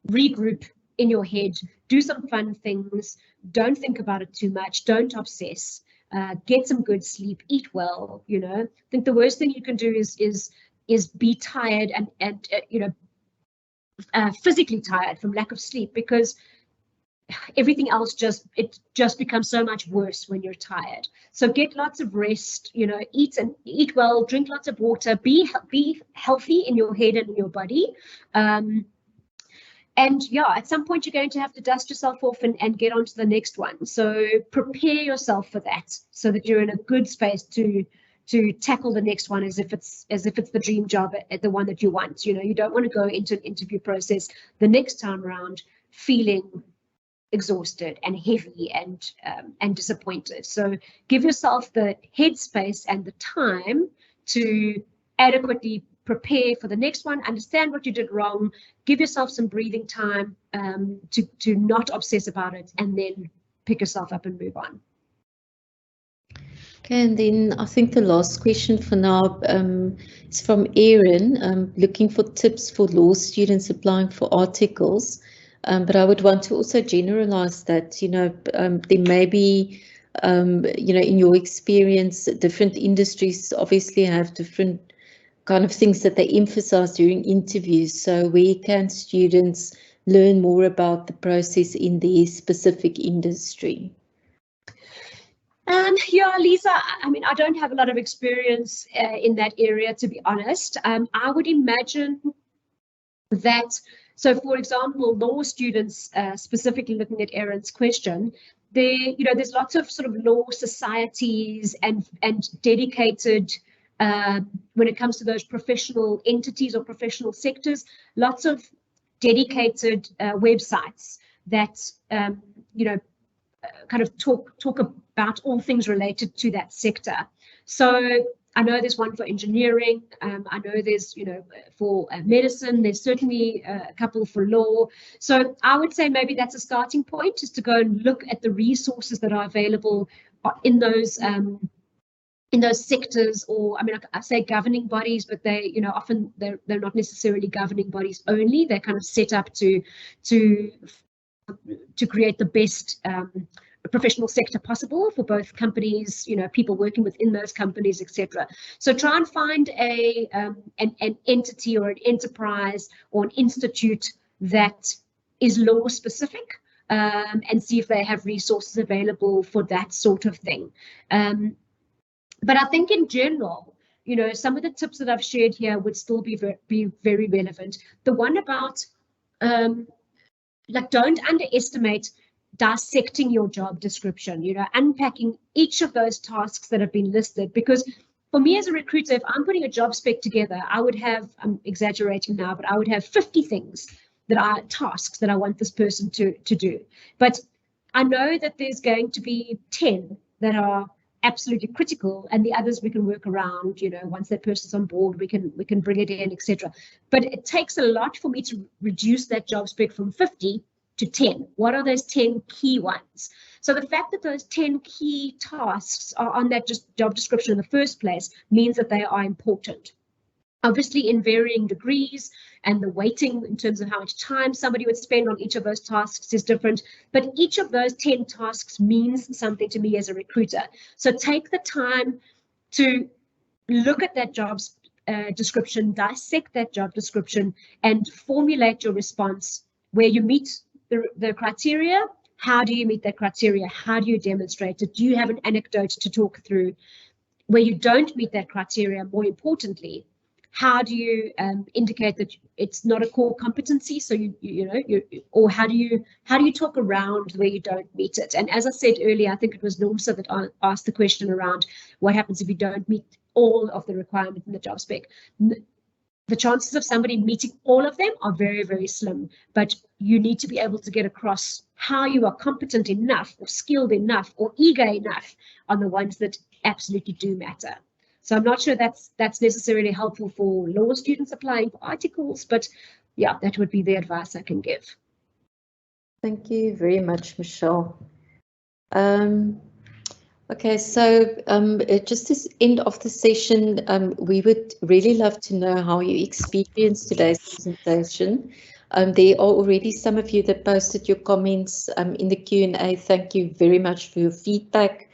regroup in your head, do some fun things, don't think about it too much, don't obsess, get some good sleep, eat well. You know, I think the worst thing you can do is be tired and you know, physically tired from lack of sleep, because everything else just becomes so much worse when you're tired. So get lots of rest, you know, eat well, drink lots of water, be healthy in your head and in your body. And yeah, at some point you're going to have to dust yourself off and get on to the next one. So prepare yourself for that, so that you're in a good space to tackle the next one as if it's the dream job, at the one that you want. You know, you don't want to go into an interview process the next time around feeling exhausted and heavy and disappointed. So give yourself the headspace and the time to adequately prepare for the next one, understand what you did wrong, give yourself some breathing time to not obsess about it, and then pick yourself up and move on. Okay, and then I think the last question for now is from Aaron, looking for tips for law students applying for articles. But I would want to also generalize that, you know, there may be, you know, in your experience, different industries obviously have different kind of things that they emphasize during interviews. So where can students learn more about the process in their specific industry? Yeah, Lisa, I mean, I don't have a lot of experience in that area, to be honest. I would imagine that, so for example, law students, specifically looking at Aaron's question, there's lots of sort of law societies and dedicated, when it comes to those professional entities or professional sectors, lots of dedicated websites that kind of talk about all things related to that sector. So I know there's one for engineering. I know there's, for medicine, there's certainly a couple for law. So I would say maybe that's a starting point, just to go and look at the resources that are available in those sectors, or I mean, I say governing bodies, but they, often they're not necessarily governing bodies only. They're kind of set up to create the best professional sector possible for both companies, people working within those companies, etc. So try and find an entity or an enterprise or an institute that is law specific, and see if they have resources available for that sort of thing. But I think in general, some of the tips that I've shared here would still be very relevant. The one about don't underestimate dissecting your job description, unpacking each of those tasks that have been listed. Because for me as a recruiter, if I'm putting a job spec together, I would have, I'm exaggerating now, but I would have 50 things that are tasks that I want this person to do. But I know that there's going to be 10 that are absolutely critical, and the others we can work around. Once that person's on board, we can bring it in, etc. But it takes a lot for me to reduce that job spec from 50 to 10. What are those 10 key ones? So the fact that those 10 key tasks are on that job description in the first place means that they are important. obviously in varying degrees, and the weighting in terms of how much time somebody would spend on each of those tasks is different. But each of those 10 tasks means something to me as a recruiter. So take the time to look at that job description, dissect that job description, and formulate your response where you meet the criteria. How do you meet that criteria? How do you demonstrate it? Do you have an anecdote to talk through? Where you don't meet that criteria, more importantly, how do you indicate that it's not a core competency? So or how do you talk around where you don't meet it? And as I said earlier, I think it was Nomsa that asked the question around what happens if you don't meet all of the requirements in the job spec. The chances of somebody meeting all of them are very, very slim, but you need to be able to get across how you are competent enough or skilled enough or eager enough on the ones that absolutely do matter. So I'm not sure that's necessarily helpful for law students applying for articles, but yeah, that would be the advice I can give. Thank you very much, Michelle. Okay, so just this end of the session, we would really love to know how you experienced today's presentation. There are already some of you that posted your comments in the Q&A. Thank you very much for your feedback.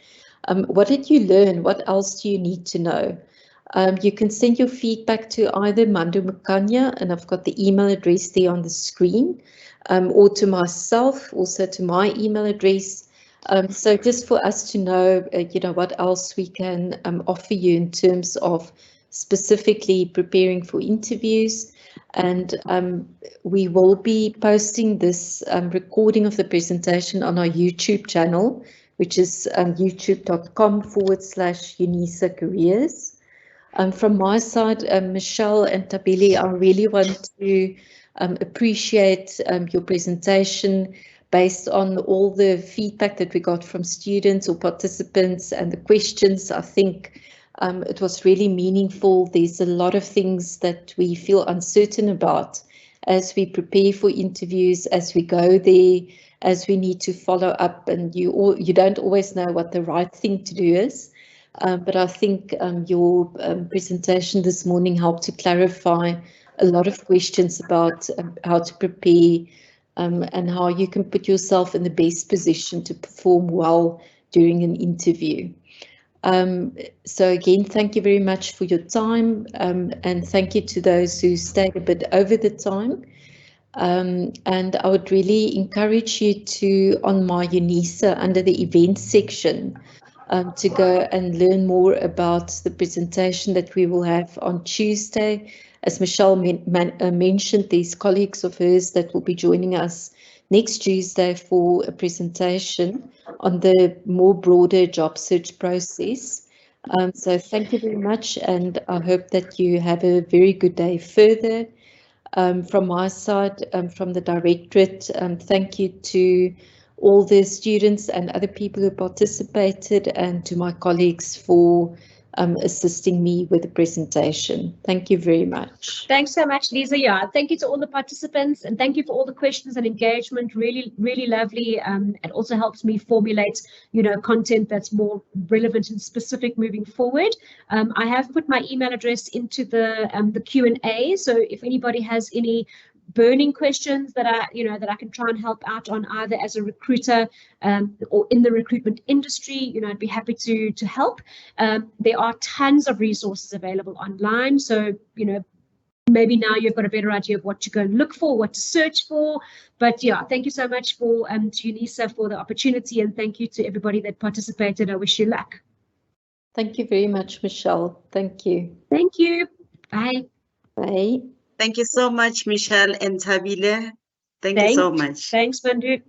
What did you learn? What else do you need to know? You can send your feedback to either Mando Mukanya, and I've got the email address there on the screen, or to myself, also to my email address. So just for us to know, what else we can offer you in terms of specifically preparing for interviews. And we will be posting this recording of the presentation on our YouTube channel, which is youtube.com/Unisa Careers. From my side, Michelle and Tabili, I really want to appreciate your presentation based on all the feedback that we got from students or participants and the questions. I think it was really meaningful. There's a lot of things that we feel uncertain about as we prepare for interviews, as we go there, as we need to follow up, and you don't always know what the right thing to do is. But I think your presentation this morning helped to clarify a lot of questions about how to prepare and how you can put yourself in the best position to perform well during an interview. So again, thank you very much for your time, and thank you to those who stayed a bit over the time. And I would really encourage you to, on my Unisa, under the events section, to go and learn more about the presentation that we will have on Tuesday. As Michelle mentioned, there's colleagues of hers that will be joining us next Tuesday for a presentation on the more broader job search process. So thank you very much, and I hope that you have a very good day further. From my side, from the Directorate, thank you to all the students and other people who participated, and to my colleagues for assisting me with the presentation. Thank you very much. Thanks so much, Lisa. Yeah, thank you to all the participants, and thank you for all the questions and engagement. Really, really lovely. It also helps me formulate, content that's more relevant and specific moving forward. I have put my email address into the Q&A, so if anybody has any burning questions that I can try and help out on, either as a recruiter or in the recruitment industry, I'd be happy to help. There are tons of resources available online, so maybe now you've got a better idea of what to go and look for, what to search for. But yeah, thank you so much for to Unisa for the opportunity, and thank you to everybody that participated. I wish you luck. Thank you very much, Michelle. Thank you. Thank you. Bye. Bye. Thank you so much, Michelle and Tabile. Thank you so much. Thanks, Mandu.